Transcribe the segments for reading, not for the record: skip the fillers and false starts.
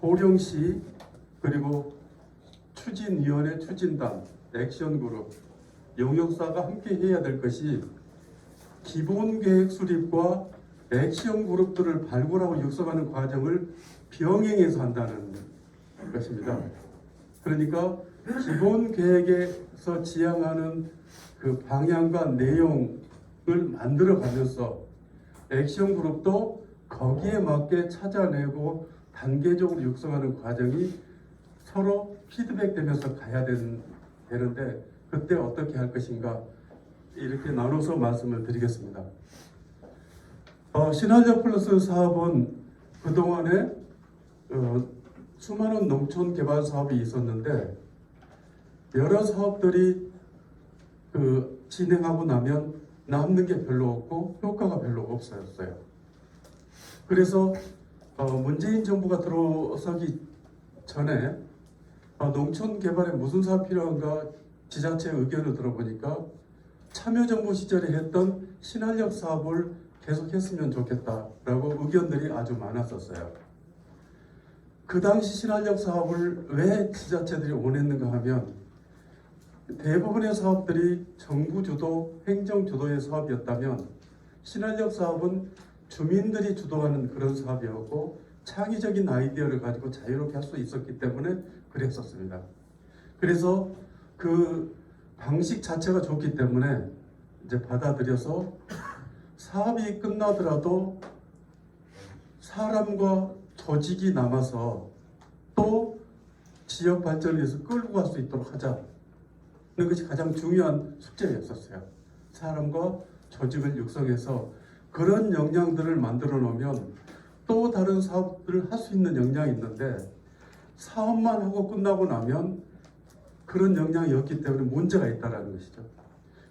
보령시 그리고 추진위원회, 추진단, 액션그룹, 용역사가 함께 해야 될 것이 기본계획 수립과 액션그룹들을 발굴하고 육성하는 과정을 병행해서 한다는 것입니다. 그러니까 기본계획에서 지향하는 그 방향과 내용을 만들어가면서 액션그룹도 거기에 맞게 찾아내고 단계적으로 육성하는 과정이 서로 피드백되면서 가야 되는데 그때 어떻게 할 것인가 이렇게 나눠서 말씀을 드리겠습니다. 신한력 플러스 사업은 그동안에 수많은 농촌 개발 사업이 있었는데 여러 사업들이 진행하고 나면 남는 게 별로 없고 효과가 별로 없었어요. 그래서 문재인 정부가 들어서기 전에 농촌 개발에 무슨 사업 필요한가 지자체 의견을 들어보니까 참여정부 시절에 했던 신한력 사업을 계속했으면 좋겠다라고 의견들이 아주 많았었어요. 그 당시 신한력 사업을 왜 지자체들이 원했는가 하면 대부분의 사업들이 정부 주도, 행정 주도의 사업이었다면 신한력 사업은 주민들이 주도하는 그런 사업이었고 창의적인 아이디어를 가지고 자유롭게 할 수 있었기 때문에 그랬었습니다. 그래서 그 방식 자체가 좋기 때문에 이제 받아들여서 사업이 끝나더라도 사람과 조직이 남아서 또 지역 발전을 위해서 끌고 갈 수 있도록 하자는 것이 가장 중요한 숙제였었어요. 사람과 조직을 육성해서 그런 역량들을 만들어 놓으면 또 다른 사업들을 할 수 있는 역량이 있는데 사업만 하고 끝나고 나면 그런 역량이 없기 때문에 문제가 있다는 것이죠.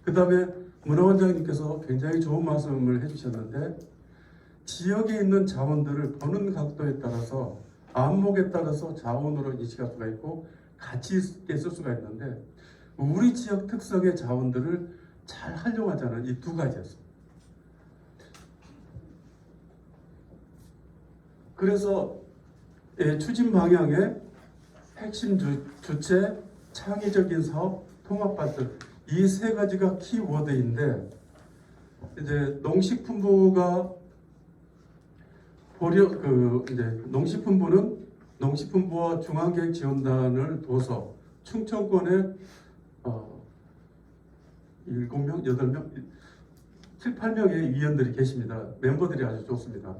그 다음에 문화원장님께서 굉장히 좋은 말씀을 해주셨는데 지역에 있는 자원들을 보는 각도에 따라서 안목에 따라서 자원으로 인식할 수가 있고 가치 있게 쓸 수가 있는데 우리 지역 특성의 자원들을 잘 활용하자는 이 두 가지였습니다. 그래서 추진 방향의 핵심 주체, 창의적인 사업, 통합발전 이 세 가지가 키워드인데 이제 농식품부가 이제 농식품부와 중앙계획지원단을 둬서 충청권에 7명, 8명, 7, 8명의 위원들이 계십니다. 멤버들이 아주 좋습니다.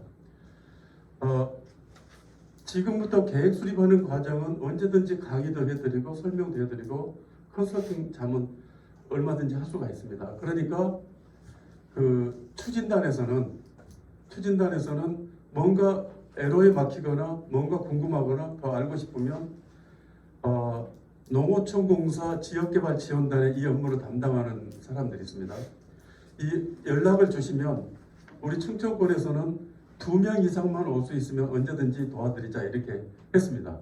지금부터 계획 수립하는 과정은 언제든지 강의도 해드리고 설명도 해드리고 컨설팅 자문 얼마든지 할 수가 있습니다. 그러니까 그 추진단에서는 뭔가 애로에 막히거나 뭔가 궁금하거나 더 알고 싶으면 농어촌공사 지역개발지원단의 이 업무를 담당하는 사람들이 있습니다. 이 연락을 주시면 우리 충청권에서는 2명 이상만 올 수 있으면 언제든지 도와드리자 이렇게 했습니다.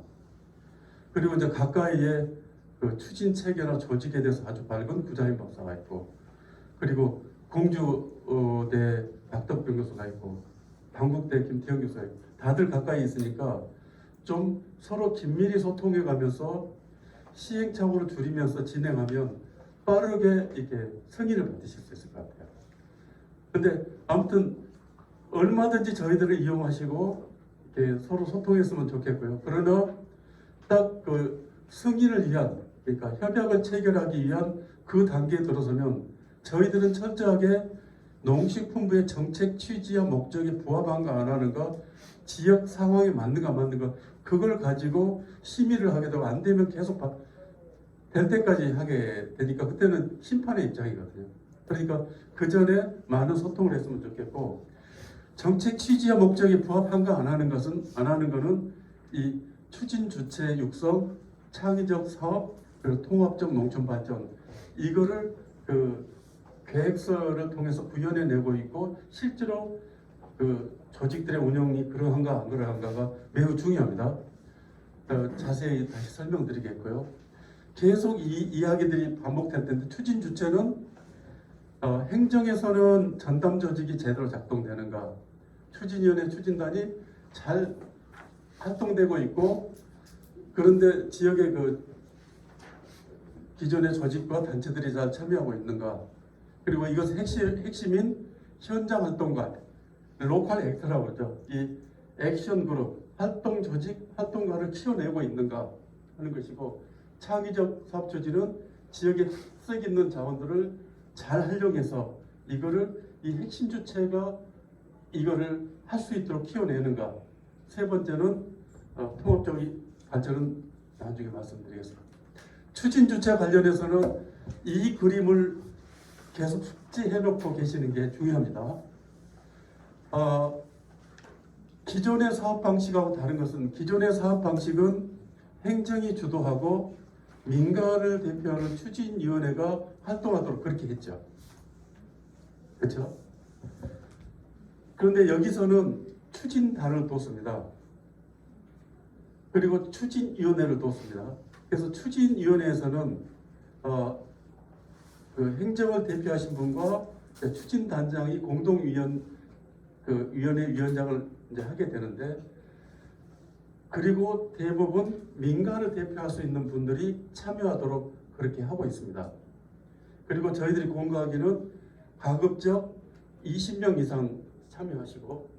그리고 이제 가까이에 그 추진 체계나 조직에 대해서 아주 밝은 구자인 박사가 있고 그리고 공주대 박덕병 교수가 있고 당국대 김태형 교수가 있고 다들 가까이 있으니까 좀 서로 긴밀히 소통해 가면서 시행착오를 줄이면서 진행하면 빠르게 이렇게 승인을 받으실 수 있을 것 같아요. 근데 아무튼 얼마든지 저희들을 이용하시고 이렇게 서로 소통했으면 좋겠고요. 그러나 딱 그 승인을 위한 그러니까 협약을 체결하기 위한 그 단계에 들어서면 저희들은 철저하게 농식품부의 정책 취지와 목적에 부합한가 안 하는가 지역 상황에 맞는가 안 맞는가 그걸 가지고 심의를 하게 되고 안 되면 계속 될 때까지 하게 되니까 그때는 심판의 입장이거든요. 그러니까 그 전에 많은 소통을 했으면 좋겠고 정책 취지와 목적에 부합한가 안 하는 거는 이 추진 주체 육성, 창의적 사업, 그리고 통합적 농촌 발전 이거를 그 계획서를 통해서 구현해 내고 있고 실제로 그 조직들의 운영이 그러한가 안 그러한가가 매우 중요합니다. 자세히 다시 설명드리겠고요. 계속 이 이야기들이 반복될 텐데 추진 주체는 행정에서는 전담 조직이 제대로 작동되는가 추진위원회 추진단이 잘 활동되고 있고, 그런데 지역의 그 기존의 조직과 단체들이 잘 참여하고 있는가? 그리고 이것의 핵심인 현장 활동가, 로컬 액터라고 그러죠. 이 액션 그룹, 활동 조직, 활동가를 키워내고 있는가 하는 것이고, 창의적 사업 추진은 지역의 특색 있는 자원들을 잘 활용해서 이거를 이 핵심 주체가 이거를 할 수 있도록 키워내는가. 세 번째는 통합적인 발전은 나중에 말씀드리겠습니다. 추진 주체 관련해서는 이 그림을 계속 숙지해놓고 계시는 게 중요합니다. 기존의 사업 방식하고 다른 것은, 기존의 사업 방식은 행정이 주도하고 민간을 대표하는 추진위원회가 활동하도록 그렇게 했죠. 그렇죠? 그런데 여기서는 추진단을 뒀습니다. 그리고 추진위원회를 뒀습니다. 그래서 추진위원회에서는 그 행정을 대표하신 분과 추진단장이 공동위원 그 위원회 위원장을 이제 하게 되는데, 그리고 대부분 민간을 대표할 수 있는 분들이 참여하도록 그렇게 하고 있습니다. 그리고 저희들이 공부하기는 가급적 20명 이상 참여하시고,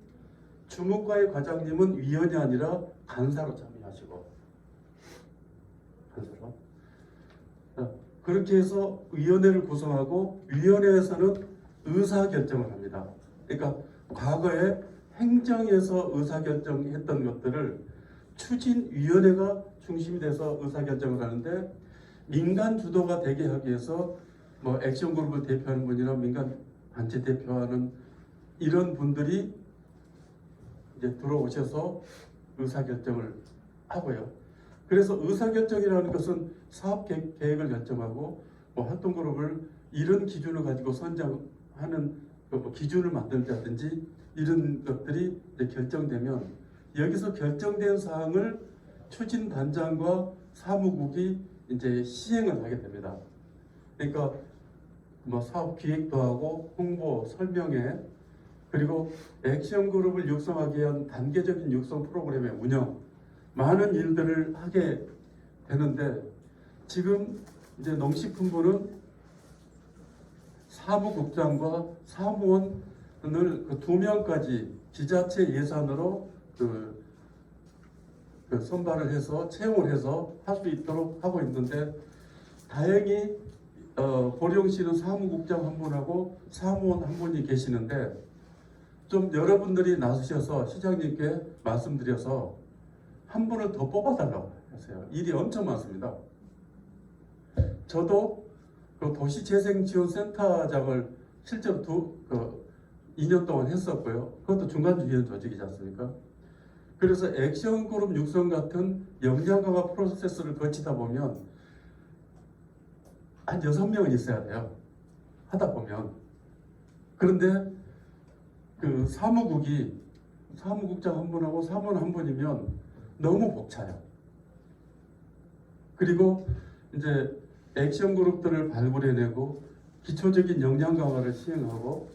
주무과의 과장님은 위원이 아니라 간사로 참여하시고, 간사로. 그렇게 해서 위원회를 구성하고, 위원회에서는 의사결정을 합니다. 그러니까 과거에 행정에서 의사결정했던 것들을 추진위원회가 중심이 돼서 의사결정을 하는데, 민간 주도가 되게 하기 위해서 뭐 액션그룹을 대표하는 분이나 민간 단체 대표하는 이런 분들이 이제 들어오셔서 의사결정을 하고요. 그래서 의사결정이라는 것은 사업 계획을 결정하고 뭐 활동그룹을 이런 기준을 가지고 선정하는 뭐 기준을 만든다든지 이런 것들이 이제 결정되면, 여기서 결정된 사항을 추진단장과 사무국이 이제 시행을 하게 됩니다. 그러니까 뭐 사업 기획도 하고 홍보, 설명회, 그리고 액션 그룹을 육성하기 위한 단계적인 육성 프로그램의 운영, 많은 일들을 하게 되는데, 지금 이제 농식품부는 사무국장과 사무원을 그 2명까지 지자체 예산으로 그 선발을 해서 채용을 해서 할 수 있도록 하고 있는데, 다행히 보령시는 사무국장 한 분하고 사무원 한 분이 계시는데, 좀 여러분들이 나서셔서 시장님께 말씀드려서 한 분을 더 뽑아달라고 하세요. 일이 엄청 많습니다. 저도 그 도시재생지원센터장을 실제로 2년 동안 했었고요. 그것도 중간주의원 조직이지 않습니까? 그래서 액션그룹 육성 같은 역량 강화 프로세스를 거치다 보면 한 6명은 있어야 돼요. 하다 보면. 그런데 그 사무국장 한 분하고 사무원 한 분이면 너무 벅차요. 그리고 이제 액션 그룹들을 발굴해내고 기초적인 역량 강화를 시행하고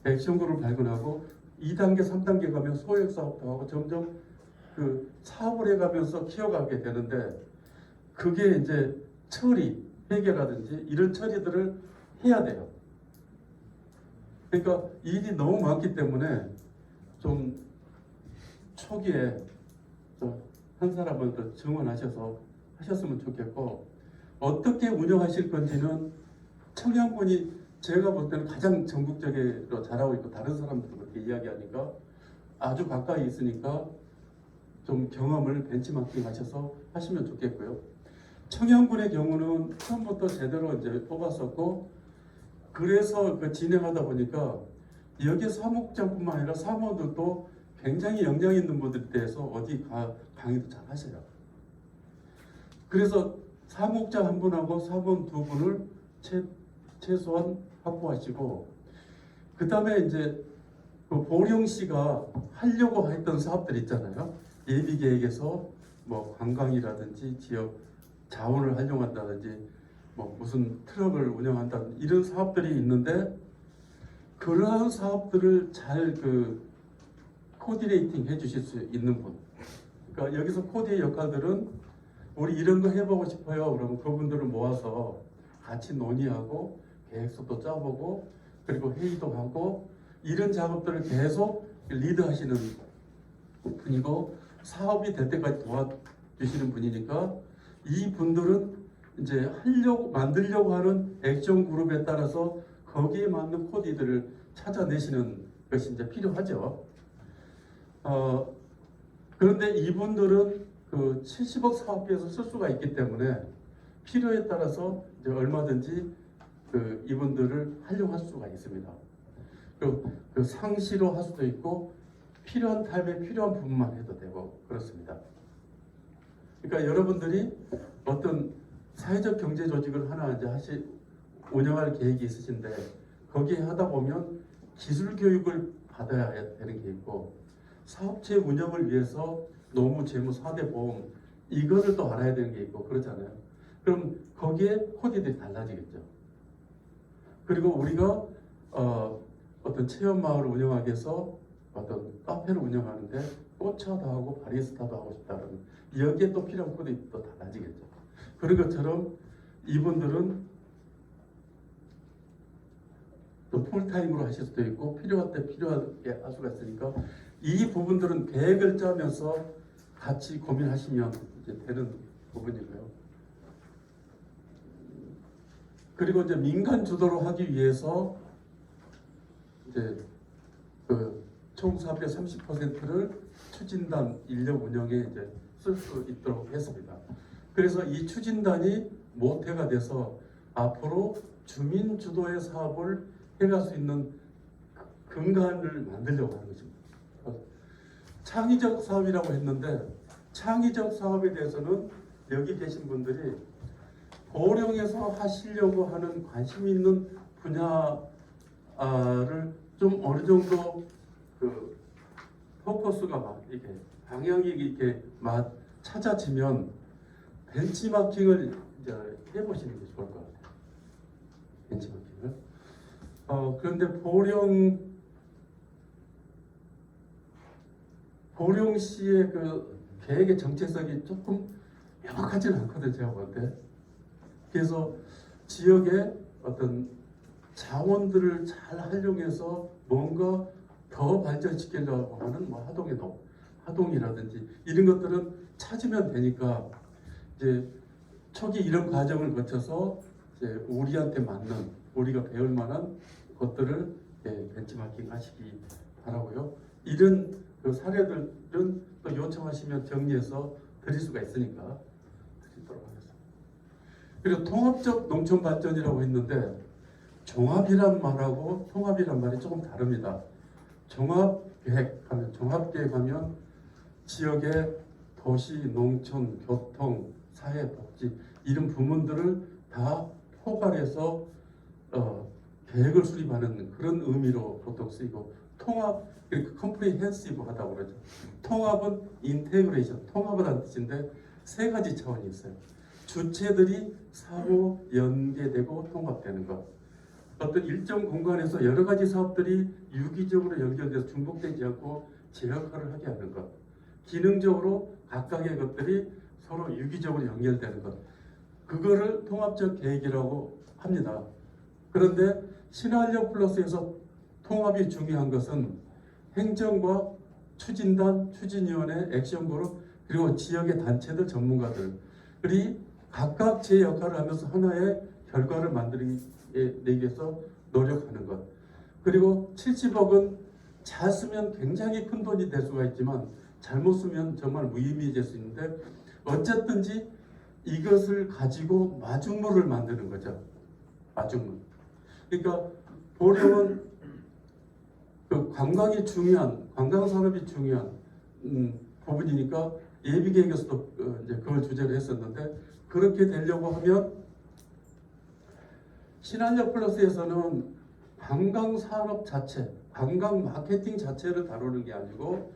액션 그룹을 발굴하고 2단계, 3단계 가면 소액 사업도 하고 점점 그 사업을 해가면서 키워가게 되는데, 그게 이제 처리, 회계라든지 이런 처리들을 해야 돼요. 그러니까 일이 너무 많기 때문에 좀 초기에 한 사람을 더 증원하셔서 하셨으면 좋겠고, 어떻게 운영하실 건지는 청양군이 제가 볼 때는 가장 전국적으로 잘하고 있고, 다른 사람들도 그렇게 이야기하니까 아주 가까이 있으니까 좀 경험을 벤치마킹 하셔서 하시면 좋겠고요. 청양군의 경우는 처음부터 제대로 이제 뽑았었고, 그래서 그 진행하다 보니까 여기 사무국장뿐만 아니라 사무원들도 굉장히 역량 있는 분들에 대해서 어디 강의도 잘 하셔요. 그래서 사무국장 한 분하고 사무원 2분을 최소한 확보하시고, 그 다음에 이제 그 보령시가 하려고 했던 사업들 있잖아요. 예비계획에서 뭐 관광이라든지 지역 자원을 활용한다든지 뭐 무슨 트럭을 운영한다든지 이런 사업들이 있는데, 그러한 사업들을 잘 그 코디네이팅 해주실 수 있는 분, 그러니까 여기서 코디의 역할들은 우리 이런 거 해보고 싶어요. 그러면 그분들을 모아서 같이 논의하고 계획서도 짜보고 그리고 회의도 하고 이런 작업들을 계속 리드하시는 분이고 사업이 될 때까지 도와주시는 분이니까 이 분들은 이제 만들려고 하는 액션 그룹에 따라서 거기에 맞는 코디들을 찾아내시는 것이 이제 필요하죠. 그런데 이분들은 그 70억 사업비에서 쓸 수가 있기 때문에 필요에 따라서 이제 얼마든지 그 이분들을 활용할 수가 있습니다. 그 상시로 할 수도 있고 필요한 타입에 필요한 부분만 해도 되고 그렇습니다. 그러니까 여러분들이 어떤 사회적 경제 조직을 하나 이제 운영할 계획이 있으신데 거기에 하다 보면 기술 교육을 받아야 되는 게 있고 사업체 운영을 위해서 노무, 재무, 4대 보험 이거를 또 알아야 되는 게 있고 그렇잖아요. 그럼 거기에 코디들이 달라지겠죠. 그리고 우리가 어떤 체험마을을 운영하기 위해서 어떤 카페를 운영하는데 꽃차도 하고 바리스타도 하고 싶다는 여기에 또 필요한 코디 또 달라지겠죠. 그런 것처럼 이분들은 또 풀타임으로 하실 수도 있고 필요할 때 필요하게 할 수가 있으니까 이 부분들은 계획을 짜면서 같이 고민하시면 이제 되는 부분이고요. 그리고 이제 민간 주도로 하기 위해서 이제 총 사업의 30%를 추진단 인력 운영에 이제 쓸 수 있도록 했습니다. 그래서 이 추진단이 모태가 돼서 앞으로 주민 주도의 사업을 해갈 수 있는 근간을 만들려고 하는 것입니다. 창의적 사업이라고 했는데 창의적 사업에 대해서는 여기 계신 분들이 보령에서 하시려고 하는 관심 있는 분야를 좀 어느 정도 그 포커스가 이렇게 방향이 이렇게 찾아지면 벤치마킹을 이제 해보시는 게 좋을 것 같아요. 벤치마킹을. 그런데 보령시의 그 계획의 정체성이 조금 명확하지는 않거든요, 제가 볼 때. 그래서 지역의 어떤 자원들을 잘 활용해서 뭔가 더 발전시키려고 하는 뭐 하동이라든지 이런 것들은 찾으면 되니까 이제 초기 이런 과정을 거쳐서 이제 우리한테 맞는 우리가 배울 만한 것들을 벤치마킹 하시기 바라고요. 이런 그 사례들은 또 요청하시면 정리해서 드릴 수가 있으니까 드리도록 하겠습니다. 그리고 통합적 농촌 발전이라고 했는데 종합이란 말하고 통합이란 말이 조금 다릅니다. 종합계획하면 지역의 도시, 농촌, 교통, 사회, 복지 이런 부문들을 다 포괄해서 계획을 수립하는 그런 의미로 보통 쓰이고 통합, 컴프리헨시브하다고 그러죠. 통합은 인테그레이션, 통합을 하는 뜻인데 세 가지 차원이 있어요. 주체들이 상호 연계되고 통합되는 것. 어떤 일정 공간에서 여러 가지 사업들이 유기적으로 연결돼서 중복되지 않고 제 역할을 하게 하는 것. 기능적으로 각각의 것들이 서로 유기적으로 연결되는 것. 그거를 통합적 계획이라고 합니다. 그런데 신활력 플러스에서 통합이 중요한 것은 행정과 추진단, 추진위원회, 액션그룹 그리고 지역의 단체들, 전문가들이 각각 제 역할을 하면서 하나의 결과를 만들기 위해서 노력하는 것. 그리고 70억은 잘 쓰면 굉장히 큰 돈이 될 수가 있지만 잘못 쓰면 정말 무의미해질 수 있는데 어쨌든지 이것을 가지고 마중물을 만드는 거죠. 마중물. 그러니까 보령은 그 관광이 중요한, 관광 산업이 중요한 부분이니까 예비계획에서도 이제 그걸 주제로 했었는데 그렇게 되려고 하면 신한력 플러스에서는 관광 산업 자체, 관광 마케팅 자체를 다루는 게 아니고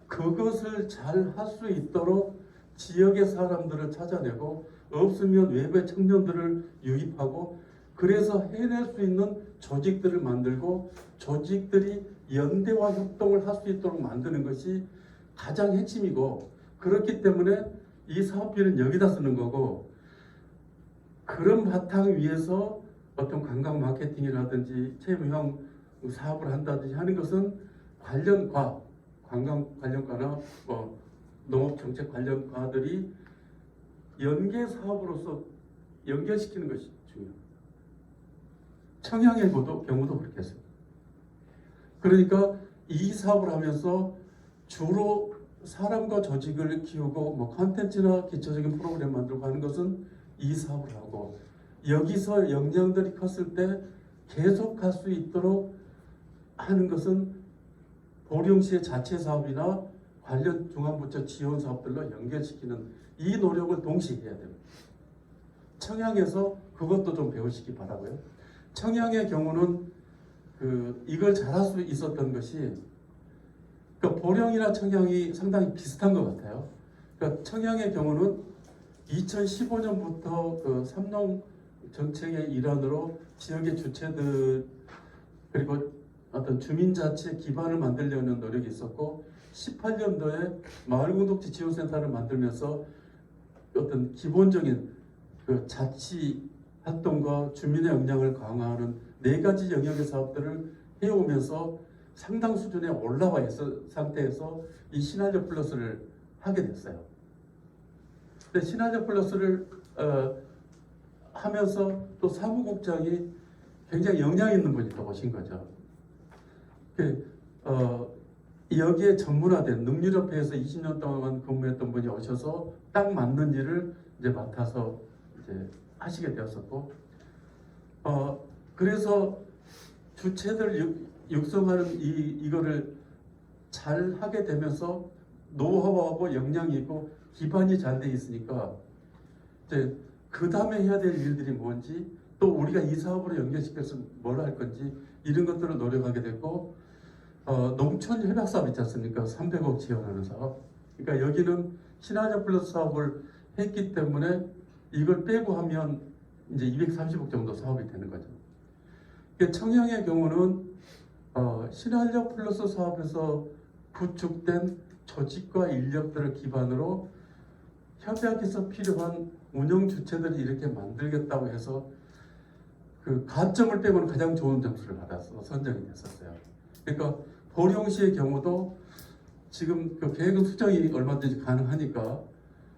그것을 잘 할 수 있도록 지역의 사람들을 찾아내고 없으면 외부의 청년들을 유입하고 그래서 해낼 수 있는 조직들을 만들고 조직들이 연대와 협동을 할 수 있도록 만드는 것이 가장 핵심이고 그렇기 때문에 이 사업비는 여기다 쓰는 거고, 그런 바탕 위에서 어떤 관광 마케팅이라든지 체험형 사업을 한다든지 하는 것은 관련과, 관광 관련과나 농업정책 관련과들이 연계 사업으로서 연결시키는 것이 중요합니다. 청양의 경우도 그렇게 했습니다. 그러니까 이 사업을 하면서 주로 사람과 조직을 키우고 컨텐츠나 기초적인 프로그램 만들고 하는 것은 이 사업을 하고, 여기서 역량들이 컸을 때 계속 갈 수 있도록 하는 것은 보령시의 자체 사업이나 관련 중앙부처 지원 사업들로 연결시키는 이 노력을 동시에 해야 됩니다. 청양에서 그것도 좀 배우시기 바라고요. 청양의 경우는 이걸 잘할 수 있었던 것이, 그러니까 보령이나 청양이 상당히 비슷한 것 같아요. 그러니까 청양의 경우는 2015년부터 그 삼농 정책의 일환으로 지역의 주체들 그리고 어떤 주민자치 기반을 만들려는 노력이 있었고, 18년도에 마을공동체 지원센터를 만들면서 어떤 기본적인 그 자치 활동과 주민의 역량을 강화하는 4가지 영역의 사업들을 해오면서 상당 수준에 올라와 있는 상태에서 이 시나리오 플러스를 하게 됐어요. 근데 시나리오 플러스를 하면서 또 사무국장이 굉장히 역량 있는 분이 또 오신 거죠. 여기에 전문화된 능률협회에서 20년 동안 근무했던 분이 오셔서 딱 맞는 일을 이제 맡아서 이제 하시게 되었었고, 그래서 주체들 육성하는 이거를 잘 하게 되면서 노하우하고 역량이 있고 기반이 잘 돼 있으니까 이제 그 다음에 해야 될 일들이 뭔지, 또 우리가 이 사업으로 연결시켜서 뭘 할 건지 이런 것들을 노력하게 됐고, 농촌 협약 사업 있지 않습니까? 300억 지원하는 사업. 그러니까 여기는 시나리오 플러스 사업을 했기 때문에 이걸 빼고 하면 이제 230억 정도 사업이 되는 거죠. 청양의 경우는 시나리오 플러스 사업에서 구축된 조직과 인력들을 기반으로 협약에서 필요한 운영 주체들이 이렇게 만들겠다고 해서 그 가점을 빼고는 가장 좋은 점수를 받아서 선정이 됐었어요. 그러니까 보령시의 경우도 지금 그 계획은 수정이 얼마든지 가능하니까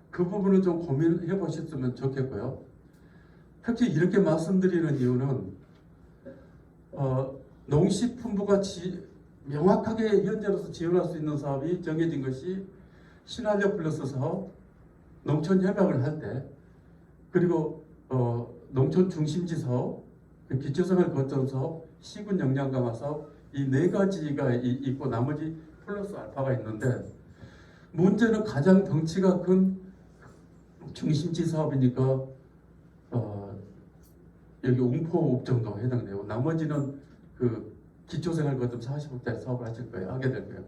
그 부분을 좀 고민해 보셨으면 좋겠고요. 특히 이렇게 말씀드리는 이유는 농식품부가 명확하게 현재로서 지원할 수 있는 사업이 정해진 것이 시나리오 플러스 사업, 농촌 협약을 할 때, 그리고 농촌 중심지 사업, 기초생활 거점 사업, 시군 역량 강화 사업, 이 4가지가 있고 나머지 플러스 알파가 있는데, 문제는 가장 덩치가 큰 중심지 사업이니까 여기 웅포읍 정도 해당되고, 나머지는 그 기초생활 거점 40억짜리 사업을 하실 거예요. 하게 될 거예요.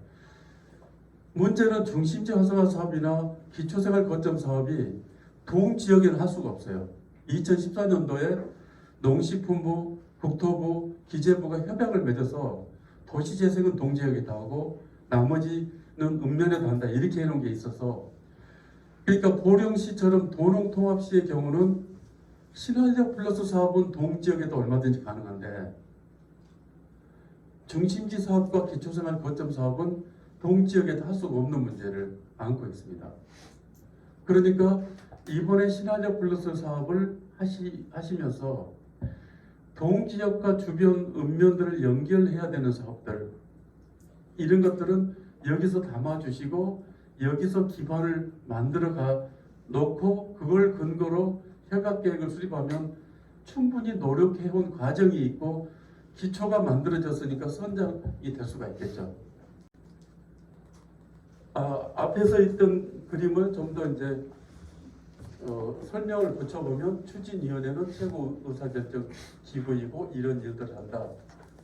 문제는 중심지 활성화 사업이나 기초생활 거점 사업이 동지역에는 할 수가 없어요. 2014년도에 농식품부, 국토부, 기재부가 협약을 맺어서 도시재생은 동지역에 다 하고 나머지는 읍면에도 한다, 이렇게 해놓은 게 있어서, 그러니까 보령시처럼 도농통합시의 경우는 시나리오 플러스 사업은 동지역에도 얼마든지 가능한데, 중심지 사업과 기초생활 거점 사업은 동지역에도 할 수가 없는 문제를 안고 있습니다. 그러니까 이번에 시나리오 플러스 사업을 하시면서 동지역과 주변 읍면들을 연결해야 되는 사업들, 이런 것들은 여기서 담아주시고 여기서 기반을 만들어 놓고 그걸 근거로 협약계획을 수립하면 충분히 노력해온 과정이 있고 기초가 만들어졌으니까 선정이 될 수가 있겠죠. 앞에서 있던 그림을 좀 더 이제 설명을 붙여보면, 추진위원회는 최고 의사결정 기구이고 이런 일들을 한다.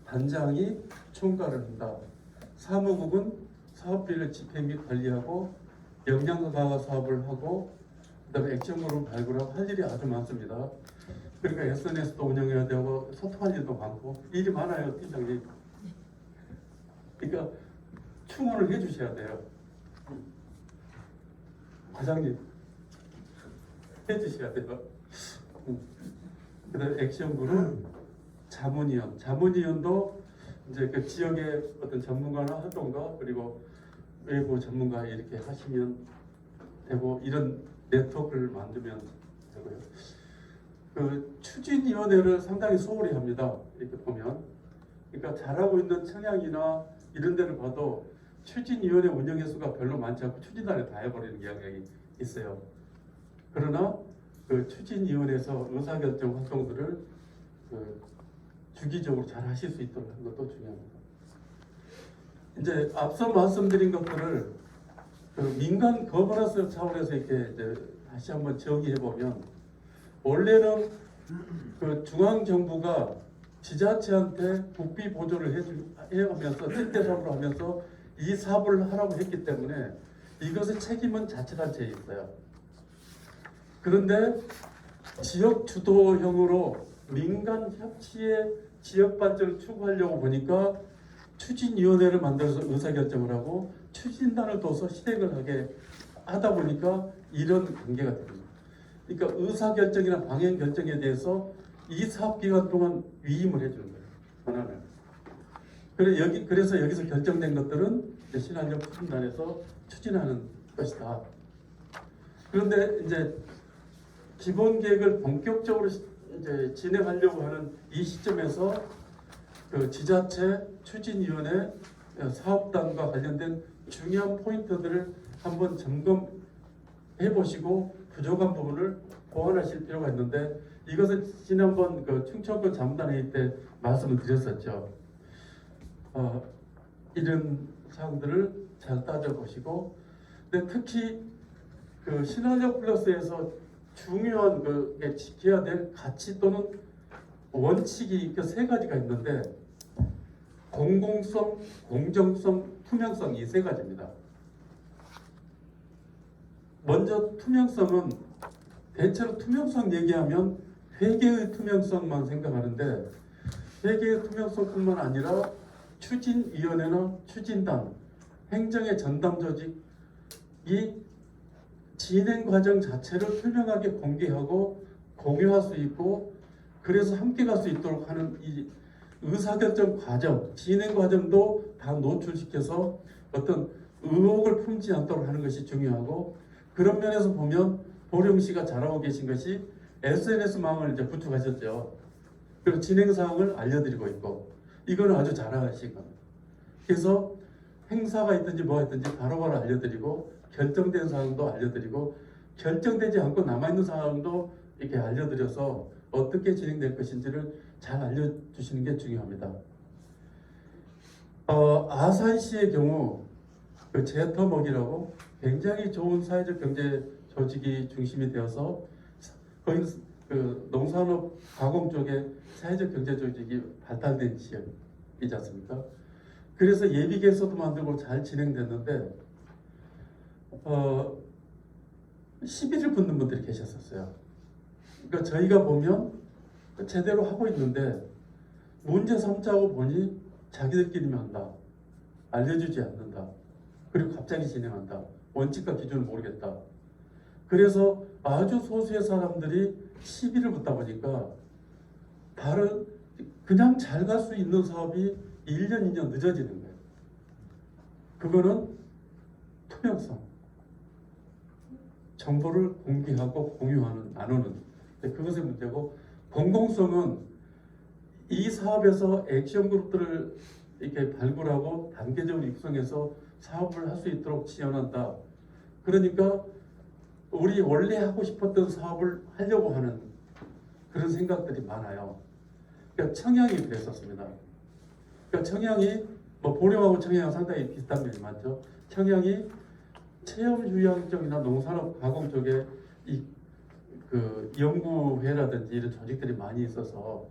단장이 총괄을 한다. 사무국은 사업비를 집행 및 관리하고 역량 강화 사업을 하고, 그다음에 액션물을 발굴하고 할 일이 아주 많습니다. 그러니까 SNS도 운영해야 되고 소통할 일도 많고 일이 많아요, 팀장님. 그러니까 충원을 해주셔야 돼요. 과장님 해주셔야 돼요. 그다음 액션부는 자문위원도 이제 그 지역의 어떤 전문가나 활동가 그리고 외부 전문가 이렇게 하시면 되고 이런 네트워크를 만들면 되고요. 그 추진위원회를 상당히 소홀히 합니다. 이렇게 보면, 그러니까 잘하고 있는 청양이나 이런 데를 봐도 추진위원회 운영 횟수가 별로 많지 않고 추진단에 다 해버리는 경향이 있어요. 그러나 그 추진위원회에서 의사결정 활동들을 그 주기적으로 잘 하실 수 있도록 하는 것도 중요합니다. 이제 앞서 말씀드린 것들을 그 민간 거버넌스 차원에서 이렇게 이제 다시 한번 정의해 보면, 원래는 그 중앙 정부가 지자체한테 국비 보조를 해가면서 1대 3으로 하면서 이 사업을 하라고 했기 때문에 이것의 책임은 자치단체에 있어요. 그런데 지역 주도형으로 민간 협치의 지역 발전을 추구하려고 보니까 추진위원회를 만들어서 의사결정을 하고 추진단을 둬서 실행을 하게 하다 보니까 이런 관계가 됩니다. 그러니까 의사결정이나 방향결정에 대해서 이 사업기간 동안 위임을 해주는 거예요. 권한을. 그래서 여기서 결정된 것들은 신한역 추진단에서 추진하는 것이다. 그런데 이제 기본 계획을 본격적으로 이제 진행하려고 하는 이 시점에서 그 지자체 추진위원회 사업단과 관련된 중요한 포인트들을 한번 점검해 보시고 부족한 부분을 보완하실 필요가 있는데, 이것은 지난번 그 충청권 자문단회의 때 말씀을 드렸었죠. 이런 사항들을 잘 따져보시고, 근데 특히 그 신한역 플러스에서 중요한 그 지켜야 될 가치 또는 원칙이 그 세 가지가 있는데, 공공성, 공정성, 투명성, 이 세 가지입니다. 먼저 투명성은, 대체로 투명성 얘기하면 회계의 투명성만 생각하는데, 회계의 투명성뿐만 아니라 추진위원회나 추진단, 행정의 전담 조직이 진행 과정 자체를 투명하게 공개하고 공유할 수 있고, 그래서 함께 갈 수 있도록 하는 이 의사결정 과정, 진행 과정도 다 노출시켜서 어떤 의혹을 품지 않도록 하는 것이 중요하고, 그런 면에서 보면 보령 씨가 잘하고 계신 것이 SNS망을 이제 구축하셨죠. 그리고 진행 사항을 알려드리고 있고, 이거는 아주 잘하신 겁니다. 그래서 행사가 있든지 뭐가 있든지 바로바로 알려드리고, 결정된 사항도 알려드리고, 결정되지 않고 남아있는 사항도 이렇게 알려드려서 어떻게 진행될 것인지를 잘 알려주시는 게 중요합니다. 아산시의 경우 그 제터먹이라고 굉장히 좋은 사회적 경제 조직이 중심이 되어서 거의 그 농산업 가공 쪽에 사회적 경제 조직이 발달된 지역이지 않습니까? 그래서 예비 계획서도 만들고 잘 진행됐는데 시비를 붙는 분들이 계셨었어요. 그러니까 저희가 보면 제대로 하고 있는데 문제 삼자고 보니 자기들끼리만 한다, 알려주지 않는다, 그리고 갑자기 진행한다, 원칙과 기준을 모르겠다. 그래서 아주 소수의 사람들이 시비를 붙다 보니까 다른 그냥 잘 갈 수 있는 사업이 1년, 2년 늦어지는 거예요. 그거는 투명성, 정보를 공개하고 공유하는, 나누는, 그것의 문제고, 공공성은 이 사업에서 액션 그룹들을 이렇게 발굴하고 단계적으로 육성해서 사업을 할 수 있도록 지원한다. 그러니까 우리 원래 하고 싶었던 사업을 하려고 하는 그런 생각들이 많아요. 그러니까 청양이 그랬었습니다. 그러니까 청양이 뭐 보령하고 청양은 상당히 비슷한 면이 많죠. 청양이 체험 휴양 쪽이나 농산업 가공 쪽에 이 그 연구회라든지 이런 조직들이 많이 있어서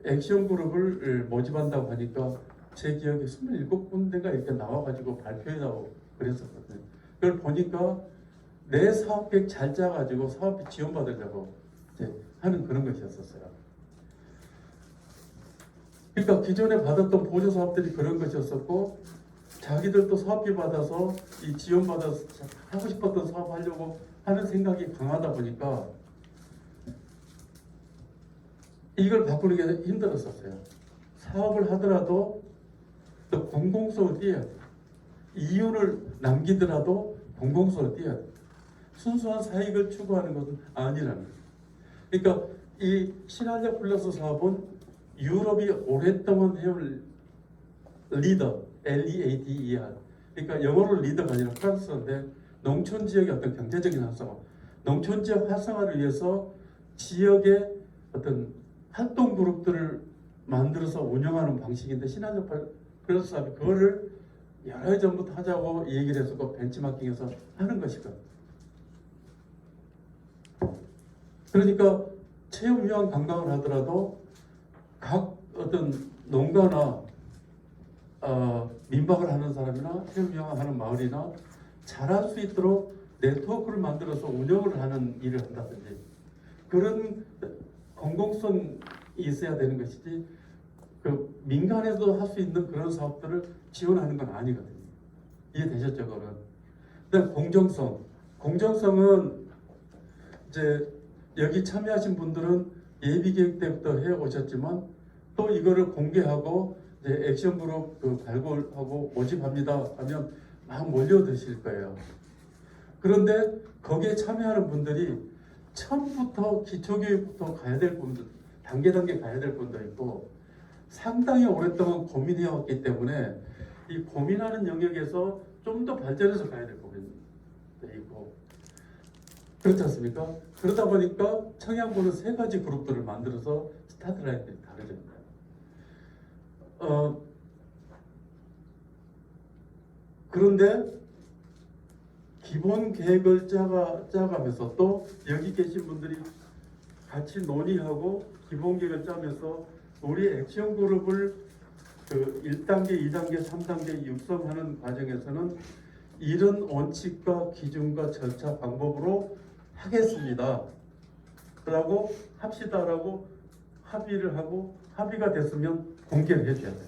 액션 그룹을 모집한다고 하니까 제 기억에 27군데가 이렇게 나와가지고 발표해라고 그랬었거든요. 그걸 보니까 내 사업계획 잘 짜가지고 사업비 지원받으려고 이제 하는 그런 것이었었어요. 그러니까 기존에 받았던 보조 사업들이 그런 것이었었고, 자기들도 사업비 받아서 이 지원 받아서 하고 싶었던 사업 하려고 하는 생각이 강하다 보니까 이걸 바꾸는 게 힘들었었어요. 사업을 하더라도 또 공공성을 띄어야 돼요. 이윤을 남기더라도 공공성을 띄어야 돼요. 순수한 사익을 추구하는 것은 아니라는 거예요. 그러니까 이 신한력 플러스 사업은 유럽이 오랫동안 해올 리더, LEADER. 그러니까 영어로 리더가 아니라 프랑스어인데 농촌 지역의 어떤 경제적인 활성화, 농촌 지역 활성화를 위해서 지역의 어떤 활동 그룹들을 만들어서 운영하는 방식인데 신한력 플러스 사업이 그거를 여러 해 전부터 하자고 얘기를 해서 그 벤치마킹해서 하는 것이거든요. 그러니까 체험 휴양 관광을 하더라도 각 어떤 농가나 민박을 하는 사람이나 체험 휴양을 하는 마을이나 잘할 수 있도록 네트워크를 만들어서 운영을 하는 일을 한다든지 그런 공공성이 있어야 되는 것이지 그 민간에도 할 수 있는 그런 사업들을 지원하는 건 아니거든요. 이해되셨죠? 그거는. 그다음 공정성은 이제 여기 참여하신 분들은 예비계획 때부터 해 오셨지만 또 이거를 공개하고 이제 액션그룹 발굴하고 모집합니다 하면 막 몰려드실 거예요. 그런데 거기에 참여하는 분들이 처음부터 기초교육부터 가야 될 분들, 단계 가야 될 분도 있고 상당히 오랫동안 고민해 왔기 때문에 이 고민하는 영역에서 좀 더 발전해서 가야 될 부분도 있고 그렇지 않습니까? 그러다 보니까 청양고는 세 가지 그룹들을 만들어서 스타트라인들이 다르죠. 그런데 기본 계획을 짜가면서 또 여기 계신 분들이 같이 논의하고 기본 계획을 짜면서 우리 액션 그룹을 그 1단계, 2단계, 3단계 육성하는 과정에서는 이런 원칙과 기준과 절차 방법으로 하겠습니다 라고 합시다라고 합의를 하고 합의가 됐으면 공개를 해줘야 돼요.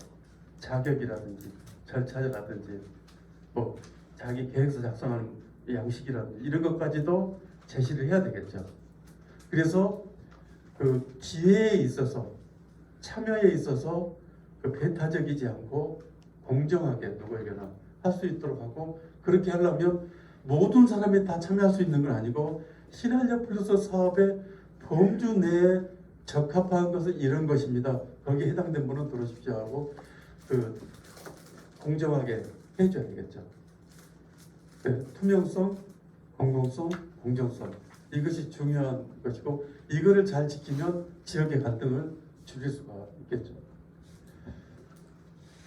자격이라든지 절차라든지 뭐 자기 계획서 작성하는 양식이라든지 이런 것까지도 제시를 해야 되겠죠. 그래서 그 지혜에 있어서 참여에 있어서 그 배타적이지 않고 공정하게 누구에게나 할 수 있도록 하고 그렇게 하려면 모든 사람이 다 참여할 수 있는 건 아니고 신한력 플러스 사업의 범주 내에 적합한 것은 이런 것입니다. 거기에 해당된 분은 들어오십시오 하고 그 공정하게 해줘야 되겠죠. 네, 투명성, 공공성, 공정성 이것이 중요한 것이고 이거를 잘 지키면 지역의 갈등을 줄일 수가 있겠죠.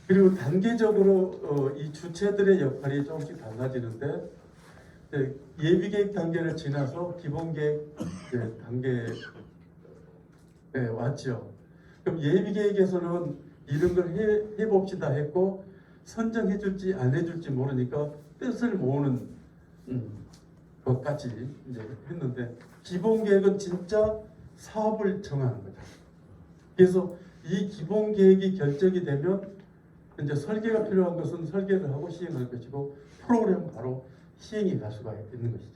그리고 단계적으로 이 주체들의 역할이 조금씩 달라지는데 예비계획 단계를 지나서 기본계획 단계에 왔죠. 그럼 예비계획에서는 이런 걸 해봅시다 했고 선정해 줄지 안 해줄지 모르니까 뜻을 모으는 것까지 이제 했는데 기본계획은 진짜 사업을 정하는 거죠. 그래서 이 기본계획이 결정이 되면 이제 설계가 필요한 것은 설계를 하고 시행할 것이고 프로그램은 바로 시행이 갈 수가 있는 것이죠.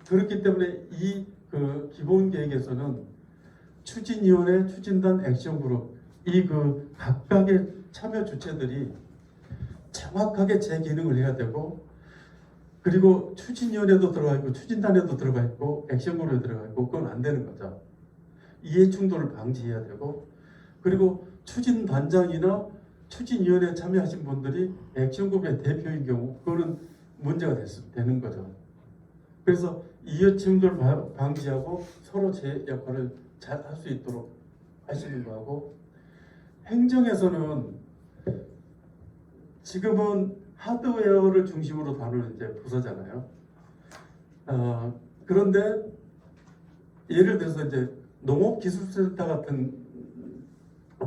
그렇기 때문에 이 그 기본 계획에서는 추진위원회, 추진단, 액션그룹 이 그 각각의 참여 주체들이 정확하게 제 기능을 해야 되고 그리고 추진위원회도 들어가 있고 추진단에도 들어가 있고 액션그룹에 들어가 있고 그건 안 되는 거죠. 이해 충돌을 방지해야 되고 그리고 추진단장이나 추진위원회에 참여하신 분들이 액션그룹의 대표인 경우 그거는 문제가 되는 거죠. 그래서 이해충돌을 방지하고 서로 제 역할을 잘 할 수 있도록 하시는 거하고 행정에서는 지금은 하드웨어를 중심으로 다루는 이제 부서잖아요. 그런데 예를 들어서 이제 농업기술센터 같은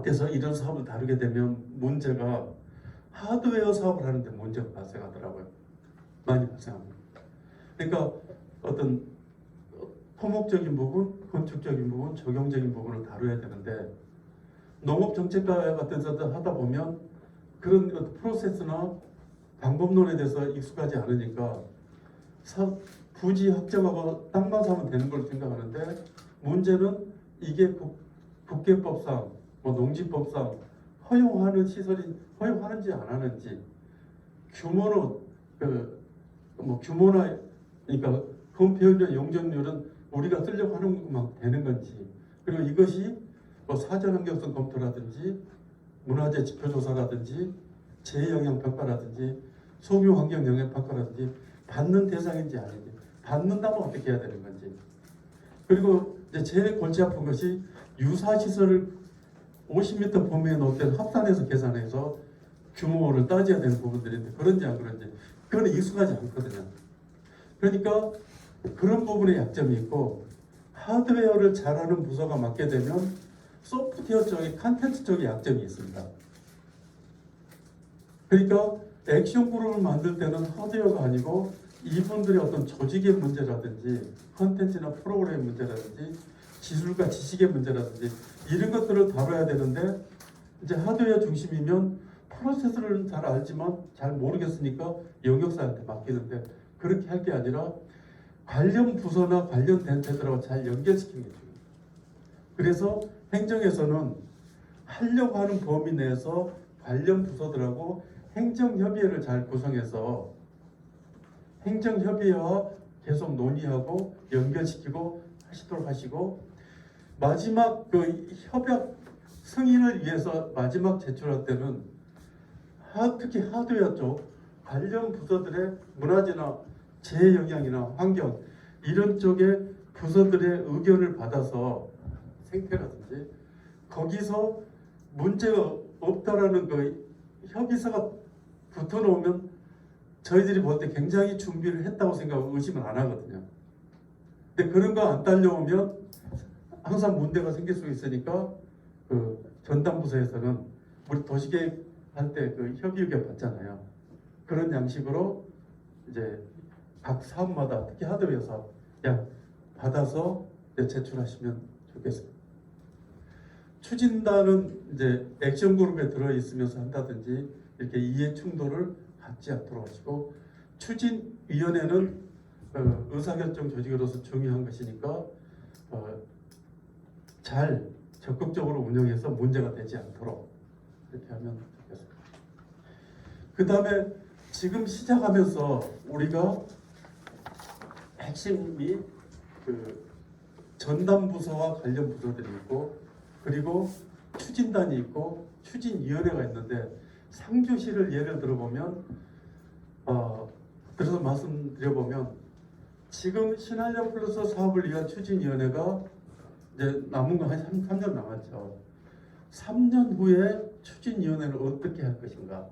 데서 이런 사업을 다루게 되면 문제가 하드웨어 사업을 하는데 문제가 발생하더라고요. 많이 발생합니다. 그러니까 어떤 토목적인 부분, 건축적인 부분, 적용적인 부분을 다뤄야 되는데 농업정책과 같은 데서 하다 보면 그런 프로세스나 방법론에 대해서 익숙하지 않으니까 부지 확정하고 땅만 사면 되는 걸 생각하는데, 문제는 이게 국계법상 뭐 농지법상 허용하는 시설이 허용하는지 안 하는지, 규모는 규모나 그러니까 건폐율이나 용적률은 우리가 쓰려고 하는 것만 되는 건지, 그리고 이것이 뭐 사전환경성 검토라든지 문화재 지표조사라든지 재해영향평가라든지 소묘환경영향평가라든지 받는 대상인지 아닌지, 받는다면 어떻게 해야 되는 건지, 그리고 이제 제일 골치 아픈 것이 유사시설을 50m 범위에 놓을 때 합산해서 계산해서 규모를 따져야 되는 부분들인데, 그런지 안 그런지 그건 익숙하지 않거든요. 그러니까 그런 부분에 약점이 있고, 하드웨어를 잘하는 부서가 맡게 되면 소프트웨어 쪽에 컨텐츠 쪽에 약점이 있습니다. 그러니까 액션 그룹을 만들 때는 하드웨어가 아니고 이분들의 어떤 조직의 문제라든지 컨텐츠나 프로그램 문제라든지 기술과 지식의 문제라든지 이런 것들을 다뤄야 되는데, 이제 하드웨어 중심이면 프로세스를 잘 알지만 잘 모르겠으니까 영역사한테 맡기는데, 그렇게 할 게 아니라 관련 부서나 관련된 데들하고 잘 연결시키는 게 중요해요. 그래서 행정에서는 하려고 하는 범위 내에서 관련 부서들하고 행정협의회를 잘 구성해서 행정협의회와 계속 논의하고 연결시키고 하시도록 하시고, 마지막 그 협약 승인을 위해서 마지막 제출할 때는 특히 하드웨어 쪽 관련 부서들의 문화재나 재해영향이나 환경 이런 쪽에 부서들의 의견을 받아서 생태라든지 거기서 문제가 없다라는 그 협의서가 붙어놓으면 저희들이 볼 때 굉장히 준비를 했다고 생각하고 의심을 안 하거든요. 근데 그런 거 안 딸려오면 항상 문제가 생길 수 있으니까 그 전담부서에서는 우리 도시계획 할 때 그 협의 의견 받잖아요. 그런 양식으로 이제 각 사업마다 특히 하드웨어 사업 받아서 제출하시면 좋겠습니다. 추진단은 이제 액션 그룹에 들어 있으면서 한다든지 이렇게 이해 충돌을 갖지 않도록 하시고, 추진위원회는 의사결정 조직으로서 중요한 것이니까 잘 적극적으로 운영해서 문제가 되지 않도록 이렇게 하면 좋겠습니다. 그 다음에 지금 시작하면서 우리가 핵심이 그 전담부서와 관련 부서들이 있고, 그리고 추진단이 있고 추진위원회가 있는데, 상주시를 예를 들어보면 그래서 말씀드려보면 지금 신한령 플러스 사업을 위한 추진위원회가 이제 남은 거 한 3년 남았죠. 3년 후에 추진위원회를 어떻게 할 것인가.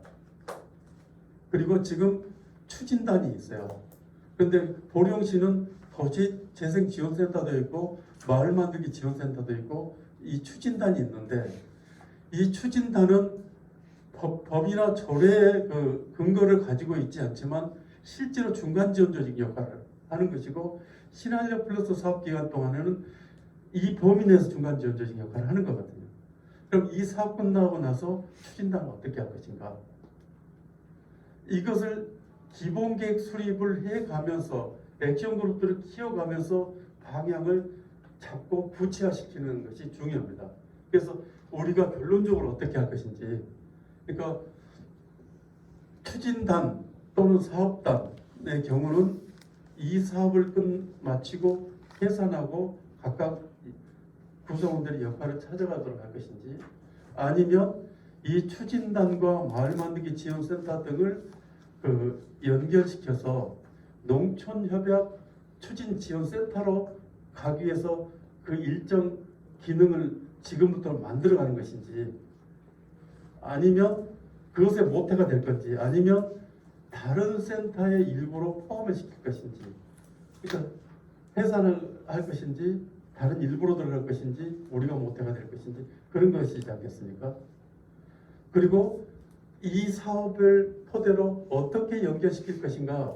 그리고 지금 추진단이 있어요. 그런데 보령시는 도시재생지원센터도 있고 마을만들기 지원센터도 있고 이 추진단이 있는데, 이 추진단은 법이나 조례의 그 근거를 가지고 있지 않지만 실제로 중간 지원 조직 역할을 하는 것이고, 신한력 플러스 사업 기간 동안에는 이 범위 내에서 중간 지원 조직 역할을 하는 거거든요. 그럼 이 사업 끝나고 나서 추진단은 어떻게 할 것인가? 이것을 기본계획 수립을 해가면서 액션 그룹들을 키워가면서 방향을 잡고 구체화시키는 것이 중요합니다. 그래서 우리가 결론적으로 어떻게 할 것인지, 그러니까 추진단 또는 사업단의 경우는 이 사업을 마치고 해산하고 각각 구성원들의 역할을 찾아가도록 할 것인지, 아니면 이 추진단과 마을만들기 지원센터 등을 연결시켜서 농촌협약 추진지원센터로 가기 위해서 그 일정 기능을 지금부터 만들어가는 것인지, 아니면 그것의 모태가 될 건지, 아니면 다른 센터의 일부로 포함을 시킬 것인지, 그러니까 해산을 할 것인지 다른 일부로 들어갈 것인지 우리가 모태가 될 것인지, 그런 것이지 않겠습니까? 그리고 이 사업을 토대로 어떻게 연결시킬 것인가,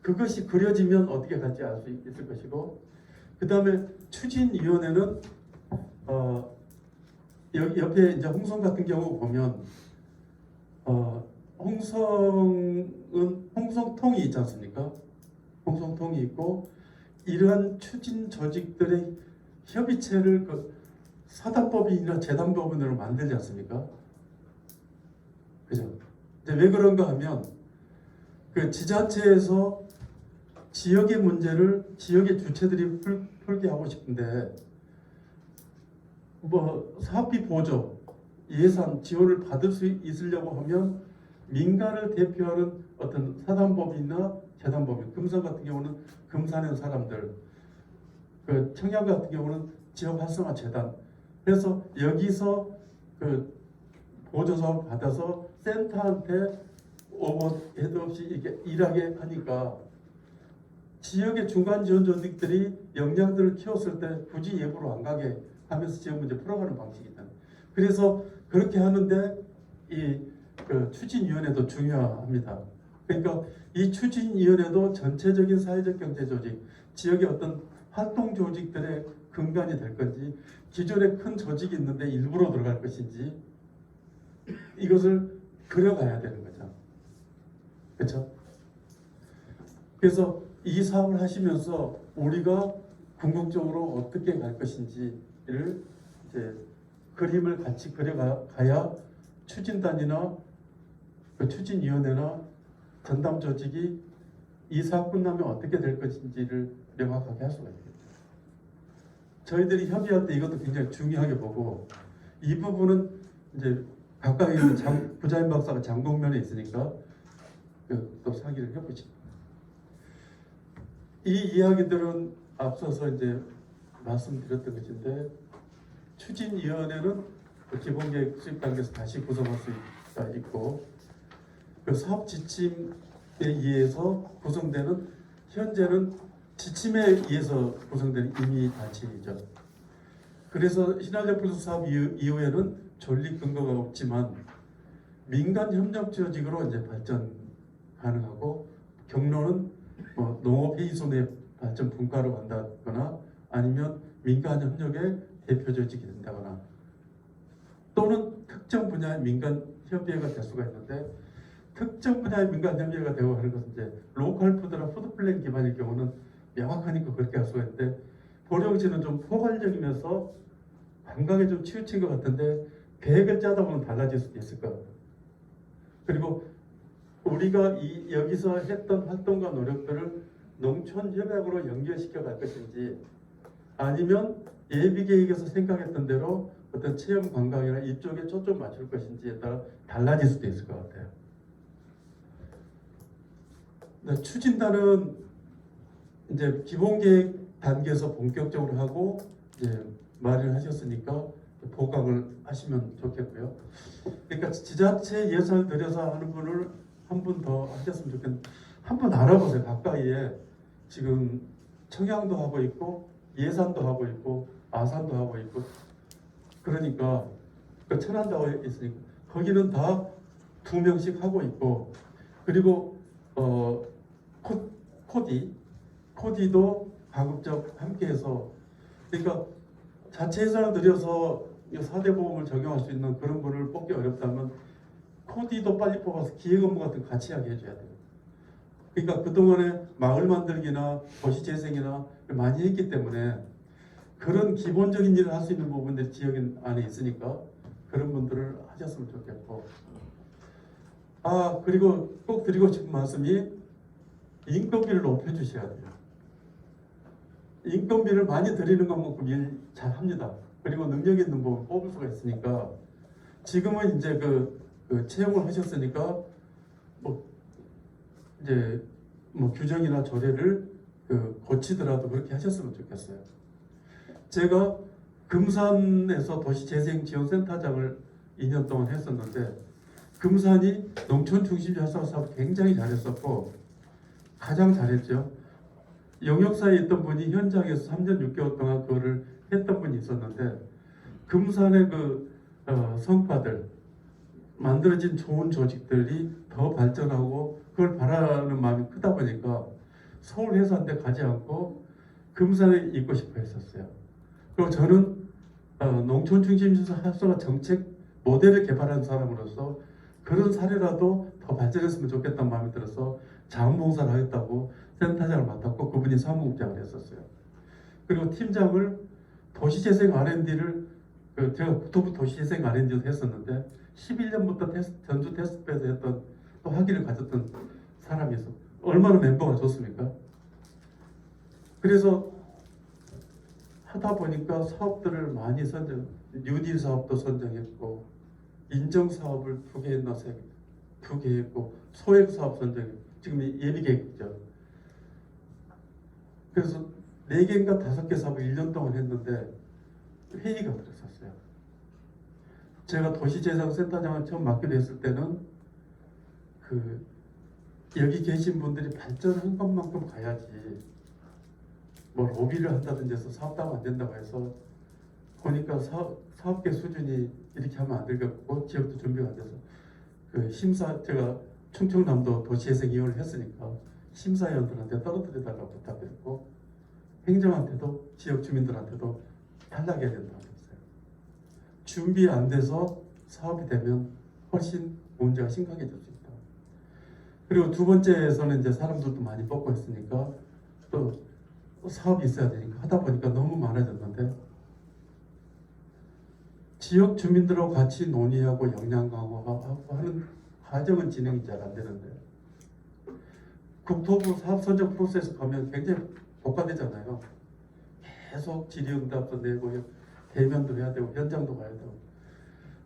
그것이 그려지면 어떻게 갈지 알 수 있을 것이고, 그 다음에 추진위원회는 옆에 이제 홍성 같은 경우 보면 홍성통이 있지 않습니까? 홍성통이 있고 이러한 추진 조직들의 협의체를 그 사단법인이나 재단법인으로 만들지 않습니까? 그죠? 이제 왜 그런가 하면 그 지자체에서 지역의 문제를 지역의 주체들이 풀게 하고 싶은데 뭐 사업비 보조, 예산 지원을 받을 수 있으려고 하면 민간을 대표하는 어떤 사단법인이나 재단법인, 금산 같은 경우는 금산의 사람들, 그 청양 같은 경우는 지역 활성화 재단. 그래서 여기서 그 보조 사업 받아서 센터한테 오버헤드 없이 이렇게 일하게 하니까 지역의 중간 지원 조직들이 역량들을 키웠을 때 굳이 예부로 안 가게 하면서 지역 문제 풀어가는 방식이다. 그래서 그렇게 하는데 그 추진위원회도 중요합니다. 그러니까 이 추진위원회도 전체적인 사회적 경제 조직, 지역의 어떤 활동 조직들의 근간이 될 건지, 기존에 큰 조직이 있는데 일부러 들어갈 것인지, 이것을 그려가야 되는 거죠. 그렇죠? 그래서 이 사업을 하시면서 우리가 궁극적으로 어떻게 갈 것인지를 이제 그림을 같이 그려가야 추진단이나 그 추진위원회나 전담 조직이 이 사업 끝나면 어떻게 될 것인지를 명확하게 할 수가 있겠죠. 저희들이 협의할 때 이것도 굉장히 중요하게 보고, 이 부분은 이제 가까이 있는 부자인 박사가 장동면에 있으니까 또 상의를 해보죠. 이 이야기들은 앞서서 이제 말씀드렸던 것인데, 추진위원회는 기본계획 수립 단계에서 다시 구성할 수가 있고, 그 사업 지침에 의해서 구성되는, 현재는 지침에 의해서 구성되는 임의 단체이죠. 그래서 신한적불소 사업 이후에는 존립 근거가 없지만 민간 협력 조직으로 이제 발전 가능하고, 경로는 뭐 농업회의소내 발전 분과로 간다거나 아니면 민간 협력의 대표 조직이 된다거나, 또는 특정 분야의 민간 협의회가 될 수가 있는데, 특정 분야의 민간 협의회가 되고 하는 것은 이제 로컬 푸드나 푸드 플랜 기반일 경우는 명확하니까 그렇게 할 수가 있는데, 보령시는 좀 포괄적이면서 관광에 좀 치우친 것 같은데 계획을 짜다 보면 달라질 수도 있을 것 같아요. 그리고 우리가 여기서 했던 활동과 노력들을 농촌협약으로 연결시켜 갈 것인지, 아니면 예비계획에서 생각했던 대로 어떤 체험 관광이나 이쪽에 초점 맞출 것인지에 따라 달라질 수도 있을 것 같아요. 추진단은 이제 기본계획 단계에서 본격적으로 하고 이제 마련하셨으니까 보강을 하시면 좋겠고요. 그러니까 지자체 예산을 들여서 하는 분을 한 분 더 하셨으면 좋겠는데, 한번 알아보세요. 가까이에 지금 청양도 하고 있고 예산도 하고 있고 아산도 하고 있고, 그러니까 그 천안도 하고 있으니까 거기는 다 2명씩 하고 있고, 그리고 코디도 가급적 함께해서, 그러니까 자체 예산을 들여서 4대 보험을 적용할 수 있는 그런 분을 뽑기 어렵다면 코디도 빨리 뽑아서 기획 업무 같은 거 같이 하게 해줘야 돼요. 그러니까 그동안에 마을 만들기나 도시재생이나 많이 했기 때문에 그런 기본적인 일을 할 수 있는 부분들이 지역 안에 있으니까 그런 분들을 하셨으면 좋겠고, 그리고 꼭 드리고 싶은 말씀이 인건비를 높여주셔야 돼요. 인건비를 많이 드리는 것만큼 일 잘합니다. 그리고 능력 있는 부분 뽑을 수가 있으니까, 지금은 이제 그 채용을 하셨으니까 이제 규정이나 조례를 고치더라도 그렇게 하셨으면 좋겠어요. 제가 금산에서 도시재생지원센터장을 2년 동안 했었는데, 금산이 농촌 중심 활성화 사업 굉장히 잘했었고 가장 잘했죠. 영역사에 있던 분이 현장에서 3년 6개월 동안 그거를 했던 분이 있었는데, 금산의 성과들, 만들어진 좋은 조직들이 더 발전하고 그걸 바라는 마음이 크다 보니까 서울 회사한테 가지 않고 금산에 있고 싶어 했었어요. 그리고 저는 농촌 중심 활성화 정책 모델을 개발한 사람으로서 그런 사례라도 더 발전했으면 좋겠다는 마음이 들어서 자원봉사를 하겠다고 센터장을 맡았고 그분이 사무국장을 했었어요. 그리고 팀장을 도시재생 R&D를 제가 국토부 도시재생 R&D도 했었는데 11년부터 전주 테스트에서 했던 또 학위를 가졌던 사람이어서 얼마나 멤버가 좋습니까? 그래서 하다 보니까 사업들을 많이 뉴딜 사업도 선정했고 인정 사업을 2개 했나 2개 했고 소액 사업 선정했고 지금 예비 계획이죠. 그래서 4개인가 5개 사업을 1년 동안 했는데 회의가 들었었어요. 제가 도시재생센터장을 처음 맡기로 했을 때는 여기 계신 분들이 발전한 것만큼 가야지 뭐 로비를 한다든지 해서 사업하면 안 된다고 해서 보니까 사업계 수준이 이렇게 하면 안 되겠고 지역도 준비가 안 돼서 제가 충청남도 도시재생위원회를 했으니까 심사위원들한테 떨어뜨려달라고 부탁드렸고 행정한테도 지역 주민들한테도 탈락해야 된다고 했어요. 준비 안 돼서 사업이 되면 훨씬 문제가 심각해질 수 있다. 그리고 두 번째에서는 이제 사람들도 많이 뽑고 했으니까 또 사업이 있어야 되니까 하다 보니까 너무 많아졌는데 지역 주민들하고 같이 논의하고 역량 강화하고 하는 과정은 진행이 잘 안 되는데 국토부 사업 선정 프로세스 가면 굉장히 복잡하잖아요. 계속 질의응답도 내고 대면도 해야 되고 현장도 가야 되고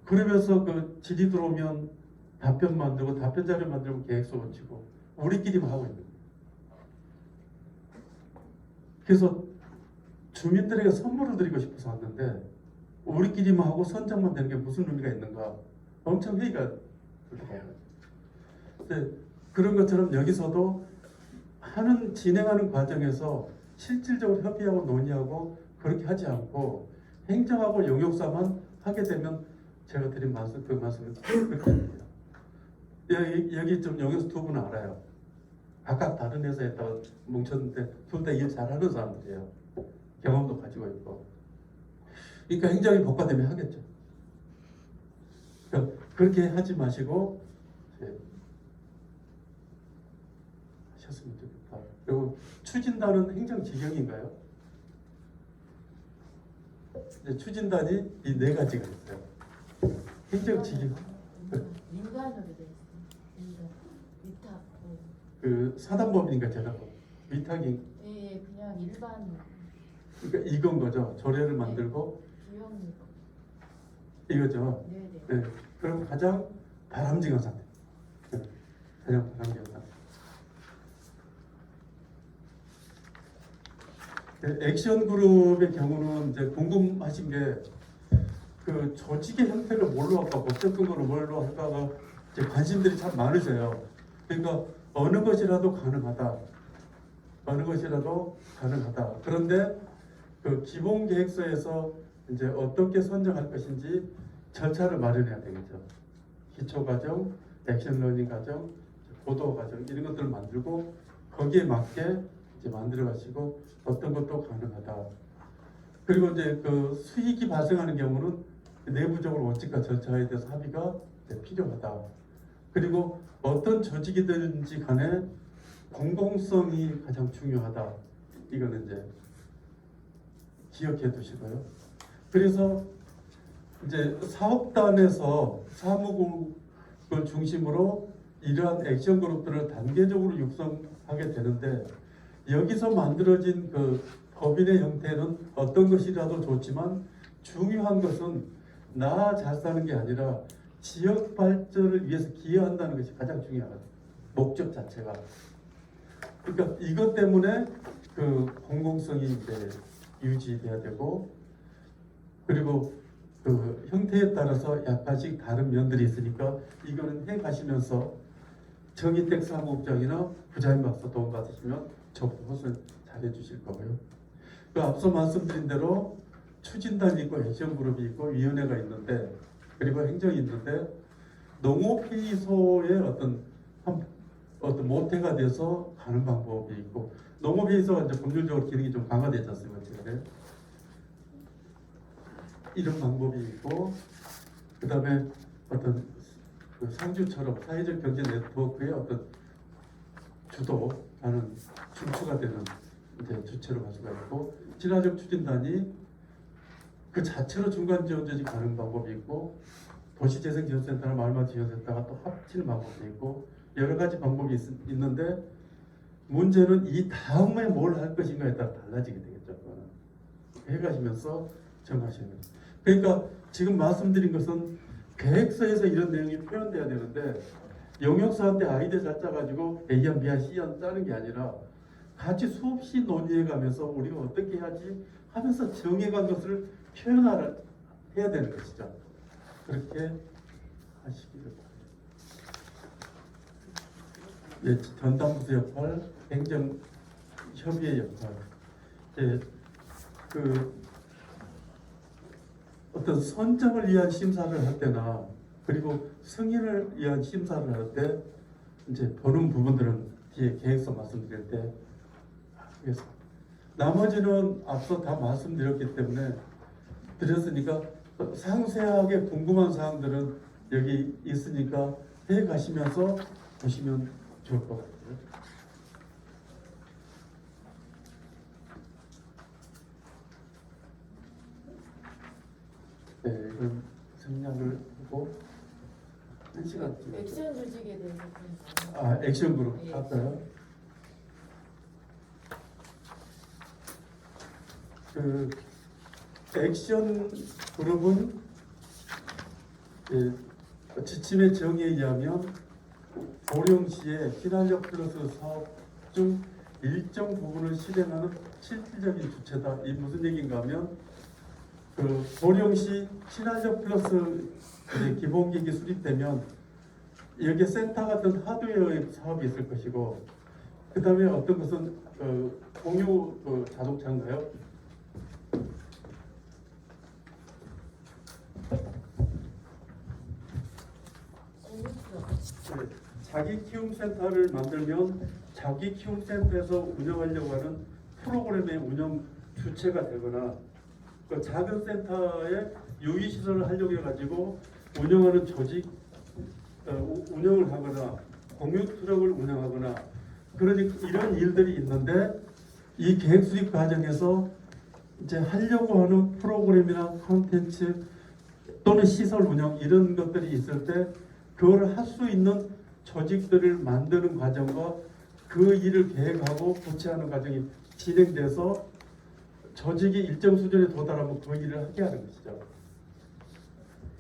그러면서 그 질의 들어오면 답변 만들고 답변 자료 만들고 계획서 고치고 우리끼리만 하고 있는 거예요. 그래서 주민들에게 선물을 드리고 싶어서 왔는데 우리끼리만 하고 선정만 되는 게 무슨 의미가 있는가 엄청 회의가 들어가요. 그런 것처럼 여기서도 진행하는 과정에서 실질적으로 협의하고 논의하고 그렇게 하지 않고 행정하고 용역사만 하게 되면 제가 드린 말씀을 그렇게 합니다. 여기 좀 용역사 두 분은 알아요. 각각 다른 회사에다가 뭉쳤는데 둘 다 일 잘하는 사람들이에요. 경험도 가지고 있고. 그러니까 행정이 복잡되면 하겠죠. 그러니까 그렇게 하지 마시고 하셨으면 좋겠다. 그리고 추진단은 행정지경인가요? 추진단이 이 4가지가 있어요. 행정지경. 민간으로 돼 있어요. 위탁. 사단법인인가 재단법. 위탁이. 예, 그냥 일반. 그러니까 이건 거죠. 조례를 만들고. 비용. 이거죠. 네네. 네. 그럼 가장 바람직한 상태. 가장 바람직한 상태. 액션 그룹의 경우는 이제 궁금하신 게 조직의 형태를 뭘로 할까, 법적 근거를 뭘로 할까가 이제 관심들이 참 많으세요. 그러니까 어느 것이라도 가능하다. 어느 것이라도 가능하다. 그런데 기본 계획서에서 이제 어떻게 선정할 것인지 절차를 마련해야 되겠죠. 기초 과정, 액션 러닝 과정, 보도 과정 이런 것들을 만들고 거기에 맞게 이제 만들어 가시고 어떤 것도 가능하다. 그리고 이제 수익이 발생하는 경우는 내부적으로 원칙과 절차에 대해서 합의가 필요하다. 그리고 어떤 조직이든지 간에 공공성이 가장 중요하다. 이거는 이제 기억해 두시고요. 그래서 이제 사업단에서 사무국을 중심으로 이러한 액션 그룹들을 단계적으로 육성하게 되는데 여기서 만들어진 법인의 형태는 어떤 것이라도 좋지만 중요한 것은 나 잘 사는 게 아니라 지역 발전을 위해서 기여한다는 것이 가장 중요하다. 목적 자체가. 그러니까 이것 때문에 공공성이 이제 유지돼야 되고 그리고 형태에 따라서 약간씩 다른 면들이 있으니까 이거는 해 가시면서 정의택 사무국장이나 부자인 박사 도움 받으시면 적극 잘해 주실 거고요. 앞서 말씀드린 대로 추진단이 있고 액션그룹이 있고 위원회가 있는데 그리고 행정이 있는데 농업회의소의 어떤 모태가 돼서 가는 방법이 있고 농업회의소가 이제 법률적으로 기능이 좀 강화되지 않습니까? 최근에 이런 방법이 있고 그 다음에 어떤 그 상주처럼 사회적 경제 네트워크의 어떤 주도하는 중추가 되는 이제 주체로 갈 수가 있고, 친화적 추진단이 그 자체로 중간 지원 조직 가는 방법이 있고, 도시재생지원센터나 마을마을지원센터가 또 합치는 방법도 있고, 여러 가지 방법이 있는데, 문제는 이 다음에 뭘 할 것인가에 따라 달라지게 되겠죠. 그거는 해가시면서 정하시는 거죠. 그러니까 지금 말씀드린 것은 계획서에서 이런 내용이 표현돼야 되는데, 영역사한테 아이디어 잘 짜가지고 A안, B안, C안 짜는 게 아니라 같이 수없이 논의해가면서 우리가 어떻게 해야지 하면서 정해간 것을 표현을 해야 되는 것이죠. 그렇게 하시기를 바랍니다. 예, 전담부서 역할, 행정협의회 역할. 예, 그 어떤 선정을 위한 심사를 할 때나 그리고 승인을 위한 심사를 할 때 이제 보는 부분들은 뒤에 계획서 말씀드릴 때 하겠습니다. 나머지는 앞서 다 말씀드렸기 때문에 드렸으니까 상세하게 궁금한 사항들은 여기 있으니까 해 가시면서 보시면 좋을 것 같아요. 네, 이건 생략을 하고 1시간쯤. 액션 조직에 대해서 좀 아, 액션 그룹 예. 할까요? 그 액션 그룹은 예, 지침의 정의에 의하면 고령시의 친환경 플러스 사업 중 일정 부분을 실행하는 실질적인 주체다. 이 무슨 얘기인가 하면 그 고령시 친환경 플러스 기본기기 수립되면 여기에 센터 같은 하드웨어의 사업이 있을 것이고, 그 다음에 어떤 것은 공유 자동차인가요? 네, 자기 키움 센터를 만들면 자기 키움 센터에서 운영하려고 하는 프로그램의 운영 주체가 되거나, 그 작은 센터에 유기 시설을 하려고 해가지고 운영하는 조직 운영을 하거나 공유 트럭을 운영하거나, 그러니 이런 일들이 있는데 이 계획 수립 과정에서 이제 하려고 하는 프로그램이나 콘텐츠 또는 시설 운영 이런 것들이 있을 때 그걸 할 수 있는 조직들을 만드는 과정과 그 일을 계획하고 구체하는 과정이 진행돼서 조직이 일정 수준에 도달하면 그 일을 하게 하는 것이죠.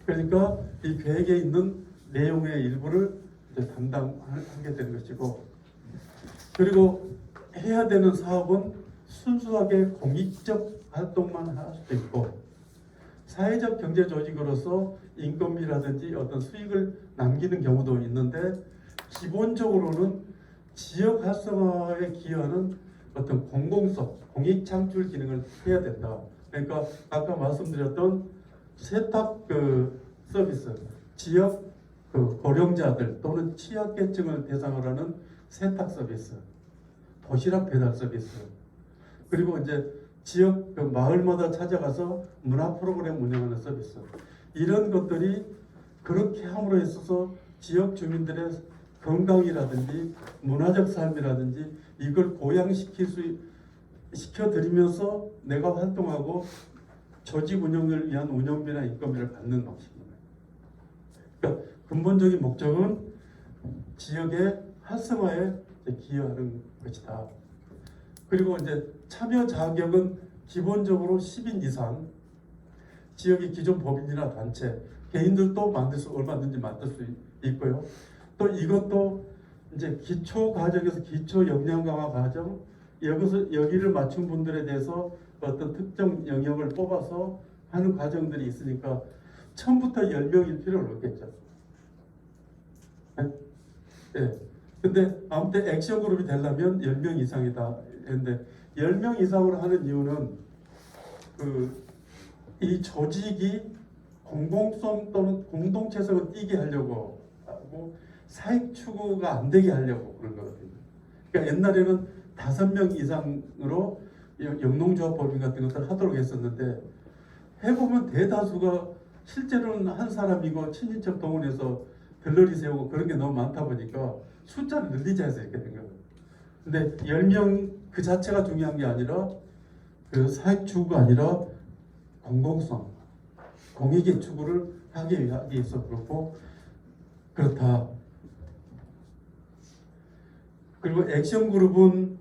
그러니까 이 계획에 있는 내용의 일부를 이제 담당하게 되는 것이고, 그리고 해야 되는 사업은 순수하게 공익적 활동만 할 수도 있고, 사회적 경제 조직으로서 인건비라든지 어떤 수익을 남기는 경우도 있는데, 기본적으로는 지역 활성화에 기여하는 어떤 공공성, 공익 창출 기능을 해야 된다. 그러니까 아까 말씀드렸던 세탁 서비스, 지역 고령자들 또는 취약계층을 대상으로 하는 세탁 서비스, 도시락 배달 서비스, 그리고 이제 지역 마을마다 찾아가서 문화 프로그램 운영하는 서비스, 이런 것들이 그렇게 함으로 있어서 지역 주민들의 건강이라든지 문화적 삶이라든지 이걸 시켜드리면서 내가 활동하고 조직 운영을 위한 운영비나 인건비를 받는 방식입니다. 그러니까 근본적인 목적은 지역의 활성화에 기여하는 것이다. 그리고 이제 참여 자격은 기본적으로 10인 이상, 지역의 기존 법인이나 단체, 개인들도 얼마든지 만들 수 있고요. 또 이것도 이제 기초 과정에서 기초 역량 강화 과정, 여기를 맞춘 분들에 대해서 어떤 특정 영역을 뽑아서 하는 과정들이 있으니까 처음부터 10명일 필요는 없겠죠. 네. 근데 아무튼 액션 그룹이 되려면 10명 이상이다 했는데, 10명 이상으로 하는 이유는 이 조직이 공공성 또는 공동체성을 띠게 하려고 하고 사익 추구가 안 되게 하려고 그런 거거든요. 그러니까 옛날에는 5명 이상으로 영농조합 법인 같은 것들을 하도록 했었는데, 해보면 대다수가 실제로는 한 사람이고 친인척 동원해서 글러리 세우고 그런 게 너무 많다 보니까 숫자를 늘리자 해서 이렇게 된 거예요. 근데 10명 그 자체가 중요한 게 아니라 그 사익 추구가 아니라 공공성, 공익의 추구를 하기 위해서 그렇고 그렇다. 그리고 액션 그룹은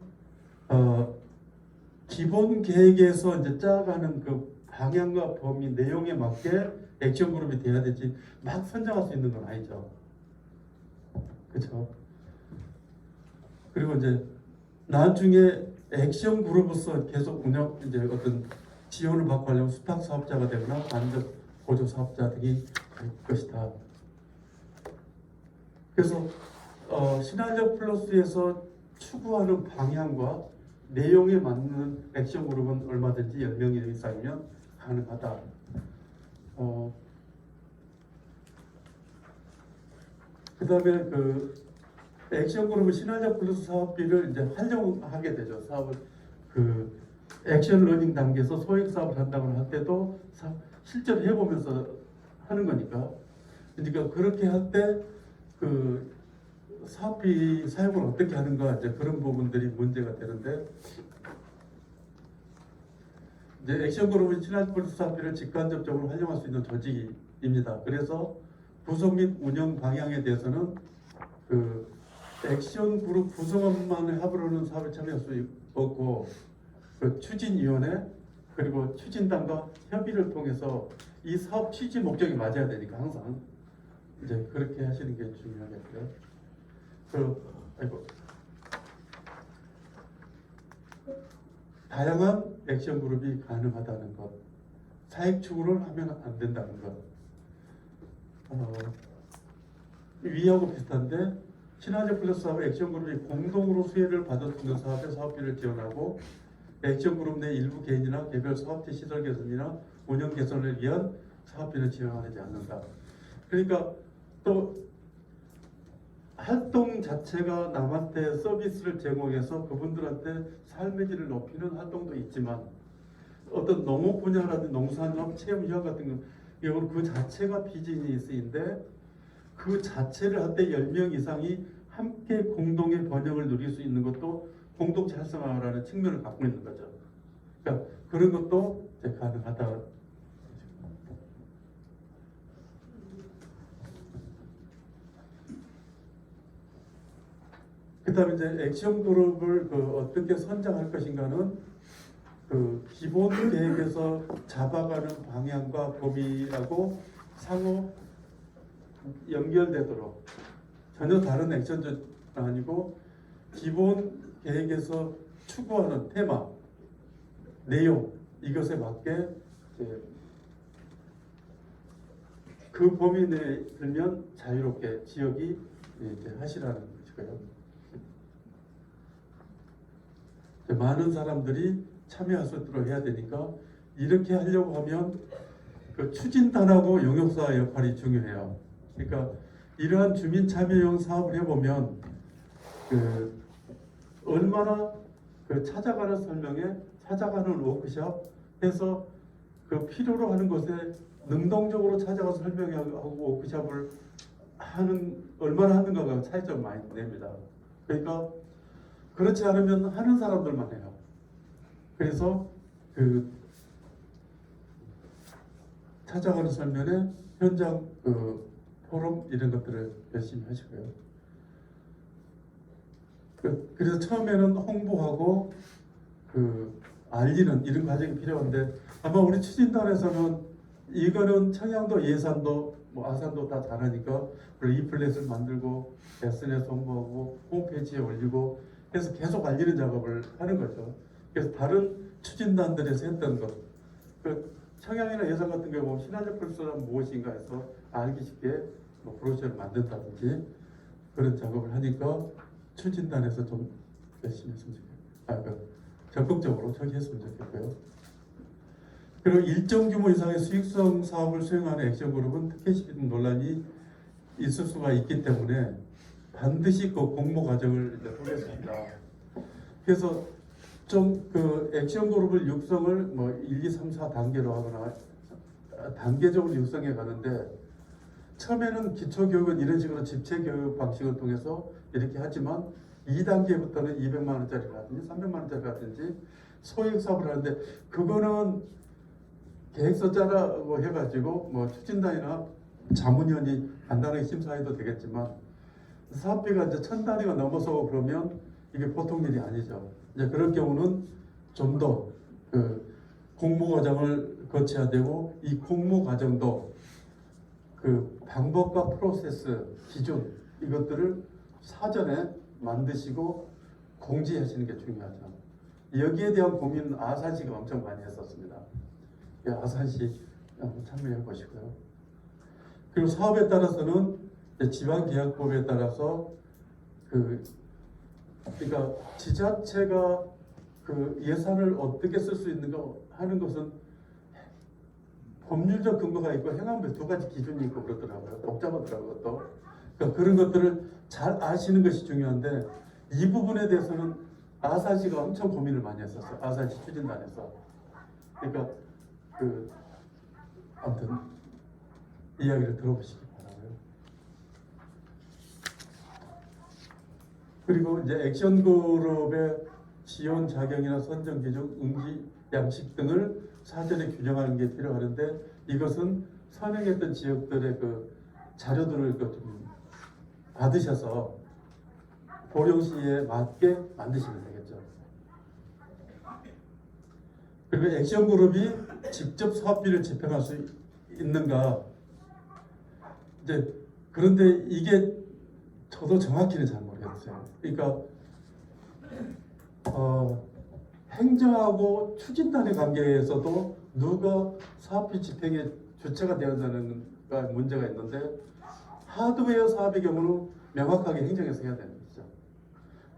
기본 계획에서 이제 짜가는 그 방향과 범위, 내용에 맞게 액션 그룹이 돼야 되지 막 선정할 수 있는 건 아니죠. 그렇죠? 그리고 이제 나중에 액션 그룹으로서 계속 운영 이제 어떤 지원을 받고 하려면 수탁 사업자가 되거나 안전 보조 사업자 등이 될 것이다. 그래서 신한력 플러스에서 추구하는 방향과 내용에 맞는 액션 그룹은 얼마든지 10명이 이상이면 가능하다. 그다음에 그 액션 그룹은 신한력 플러스 사업비를 이제 활용하게 되죠. 사업을 그 액션 러닝 단계에서 소액 사업을 한다고 할 때도 실제로 해보면서 하는 거니까. 그러니까 그렇게 할 때 그 사업비 사용을 어떻게 하는가 이제 그런 부분들이 문제가 되는데 이제 액션 그룹은 신한력 플러스 사업비를 직간접적으로 활용할 수 있는 조직입니다. 그래서 구성 및 운영 방향에 대해서는 그 액션 그룹 구성원만의 합의로는 사업에 참여할 수 없고 그 추진위원회 그리고 추진단과 협의를 통해서 이 사업 취지 목적이 맞아야 되니까 항상 이제 그렇게 하시는 게 중요하겠고요. 다양한 액션 그룹이 가능하다는 것, 사익 추구를 하면 안 된다는 것. 위하고 비슷한데 신한력 플러스 사업 액션 그룹이 공동으로 수혜를 받을 수 있는 사업에 사업비를 지원하고 액션 그룹 내 일부 개인이나 개별 사업체 시설 개선이나 운영 개선을 위한 사업비는 지원하지 않는다. 그러니까 또 활동 자체가 남한테 서비스를 제공해서 그분들한테 삶의 질을 높이는 활동도 있지만 어떤 농업 분야라든지 농산업 체험휴학 같은 경우는 그 자체가 비즈니스인데 그 자체를 할 때 10명 이상이 함께 공동의 번영을 누릴 수 있는 것도 공동체 활성화라는 측면을 갖고 있는 거죠. 그러니까 그런 것도 이제 가능하다. 그다음에 이제 액션 그룹을 어떻게 선정할 것인가는 그 기본 계획에서 잡아가는 방향과 범위하고 상호 연결되도록 전혀 다른 액션도 아니고 기본 계획에서 추구하는 테마, 내용 이것에 맞게 그 범위 내에 들면 자유롭게 지역이 이제 하시라는 것이고요. 많은 사람들이 참여할 수 있도록 해야 되니까 이렇게 하려고 하면 그 추진단하고 용역사 역할이 중요해요. 그러니까 이러한 주민 참여형 사업을 해보면 그 얼마나 그 찾아가는 설명회, 찾아가는 워크숍 해서 그 필요로 하는 것에 능동적으로 찾아가서 설명하고 워크숍을 하는 얼마나 하는가가 차이점 많이 냅니다. 그러니까 그렇지 않으면 하는 사람들만 해요. 그래서 그 찾아가는 설명회, 현장 포럼 이런 것들을 열심히 하시고요. 그래서 처음에는 홍보하고 알리는 이런 과정이 필요한데 아마 우리 추진단에서는 이거는 청양도, 예산도, 아산도 다 잘하니까 리플렛을 만들고 SNS 홍보하고 홈페이지에 올리고 그래서 계속 알리는 작업을 하는 거죠. 그래서 다른 추진단들에서 했던 것, 청양이나 예산 같은 경우 신한력 플러스란 무엇인가 해서 알기 쉽게 브로셔를 만든다든지 그런 작업을 하니까 추진단에서 좀 열심히 했으면 좋겠고요. 적극적으로 처리했으면 좋겠고요. 그리고 일정 규모 이상의 수익성 사업을 수행하는 액션그룹은 특혜시비 등 논란이 있을 수가 있기 때문에 반드시 그 공모 과정을 보겠습니다. 그래서 좀 액션 그룹을 육성을 1, 2, 3, 4 단계로 하거나 단계적으로 육성해 가는데 처음에는 기초교육은 이런 식으로 집체교육 방식을 통해서 이렇게 하지만 2단계부터는 200만 원짜리라든지 300만 원짜리라든지 소액 사업을 하는데 그거는 계획서 짜라고 해가지고 뭐 추진단이나 자문위원이 간단하게 심사해도 되겠지만 사업비가 이제 1,000단위가 넘어서 그러면 이게 보통 일이 아니죠. 이제 그럴 경우는 좀 더 그 공모 과정을 거쳐야 되고 이 공모 과정도 그 방법과 프로세스, 기준 이것들을 사전에 만드시고 공지하시는 게 중요하죠. 여기에 대한 고민은 아산시가 엄청 많이 했었습니다. 아산시 한번 참여해 보시고요. 그리고 사업에 따라서는 지방계약법에 따라서 그러니까 지자체가 그 예산을 어떻게 쓸 수 있는가 하는 것은 법률적 근거가 있고 행안부에 두 가지 기준이 있고 그렇더라고요. 복잡하더라고요. 또 그러니까 그런 것들을 잘 아시는 것이 중요한데 이 부분에 대해서는 아산시가 엄청 고민을 많이 했었어요. 아산시 추진단에서. 그러니까 그 아무튼 이야기를 들어보시기 바라고요. 그리고 이제 액션그룹의 지원 자격이나 선정 기준, 응시 양식 등을 사전에 규정하는 게 필요하는데 이것은 선행했던 지역들의 그 자료들을 좀 받으셔서 보령시에 맞게 만드시면 되겠죠. 그리고 액션그룹이 직접 사업비를 집행할 수 있는가? 이제 그런데 이게 저도 정확히는 잘 모르겠어요. 그러니까 행정하고 추진단의 관계에서도 누가 사업비 집행의 주체가 되어야 하는 문제가 있는데 하드웨어 사업의 경우는 명확하게 행정에서 해야 되는 거죠.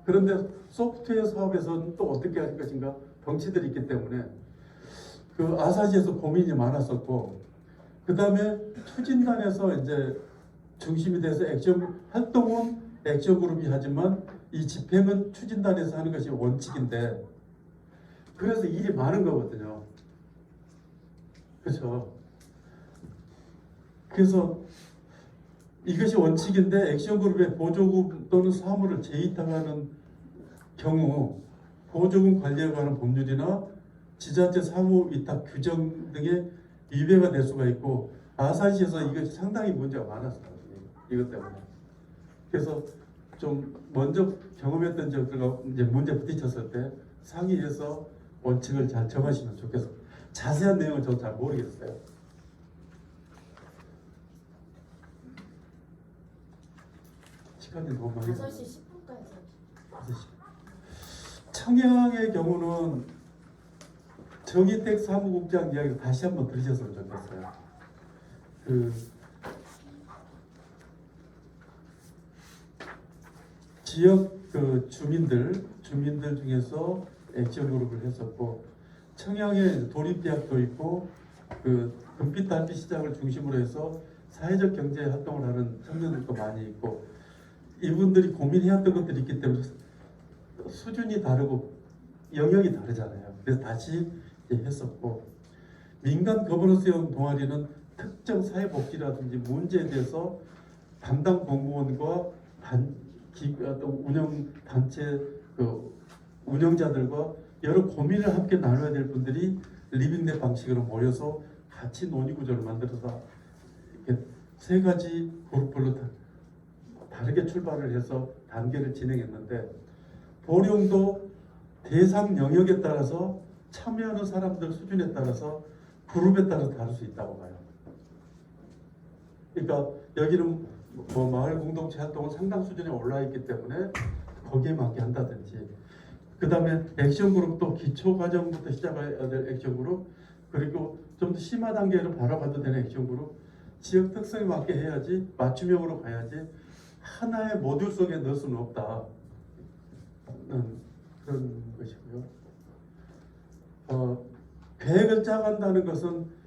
그런데 소프트웨어 사업에서는 또 어떻게 할 것인가 덩치들이 있기 때문에 그 아사지에서 고민이 많았었고 그 다음에 추진단에서 이제 중심이 돼서 액션 활동은 액션그룹이 하지만 이 집행은 추진단에서 하는 것이 원칙인데 그래서 일이 많은 거거든요. 그렇죠. 그래서 이것이 원칙인데 액션그룹의 보조금 또는 사무를 재위탁하는 경우 보조금 관리에 관한 법률이나 지자체 사무 위탁 규정 등의 위배가 될 수가 있고 아산시에서 이것이 상당히 문제가 많았어요. 이것 때문에. 그래서 좀 먼저 경험했던 지역들과 이제 문제 부딪혔을 때 상의해서 원칙을 잘 정하시면 좋겠어요. 자세한 내용은 저도 잘 모르겠어요. 시간이 너무 많이 5시 10분까지. 청양의 경우는 정의택 사무국장 이야기를 다시 한번 들으셨으면 좋겠어요. 그 지역 그 주민들 중에서 액션그룹을 했었고 청양에 도립대학도 있고 그 금빛 달빛 시장을 중심으로 해서 사회적 경제 활동을 하는 청년들도 많이 있고 이분들이 고민해왔던 것들이 있기 때문에 수준이 다르고 영역이 다르잖아요. 그래서 다시 했었고 민간 거버넌스형 동아리는 특정 사회복지라든지 문제에 대해서 담당 공무원과 운영 단체 그 운영자들과 여러 고민을 함께 나눠야 될 분들이 리빙랩 방식으로 모여서 같이 논의 구조를 만들어서 이렇게 세 가지 그룹별로 다르게 출발을 해서 단계를 진행했는데 보령도 대상 영역에 따라서 참여하는 사람들 수준에 따라서 그룹에 따라서 다를 수 있다고 봐요. 그러니까 여기는 뭐 마을 공동체 활동은 상당 수준에 올라 있기 때문에 거기에 맞게 한다든지 그 다음에 액션 그룹도 기초 과정부터 시작해야 될 액션 그룹 그리고 좀 더 심화 단계로 바로 가도 되는 액션 그룹 지역 특성에 맞게 해야지 맞춤형으로 가야지 하나의 모듈 속에 넣을 수는 없다. 그런 것이고요. 계획을 짜간다는 것은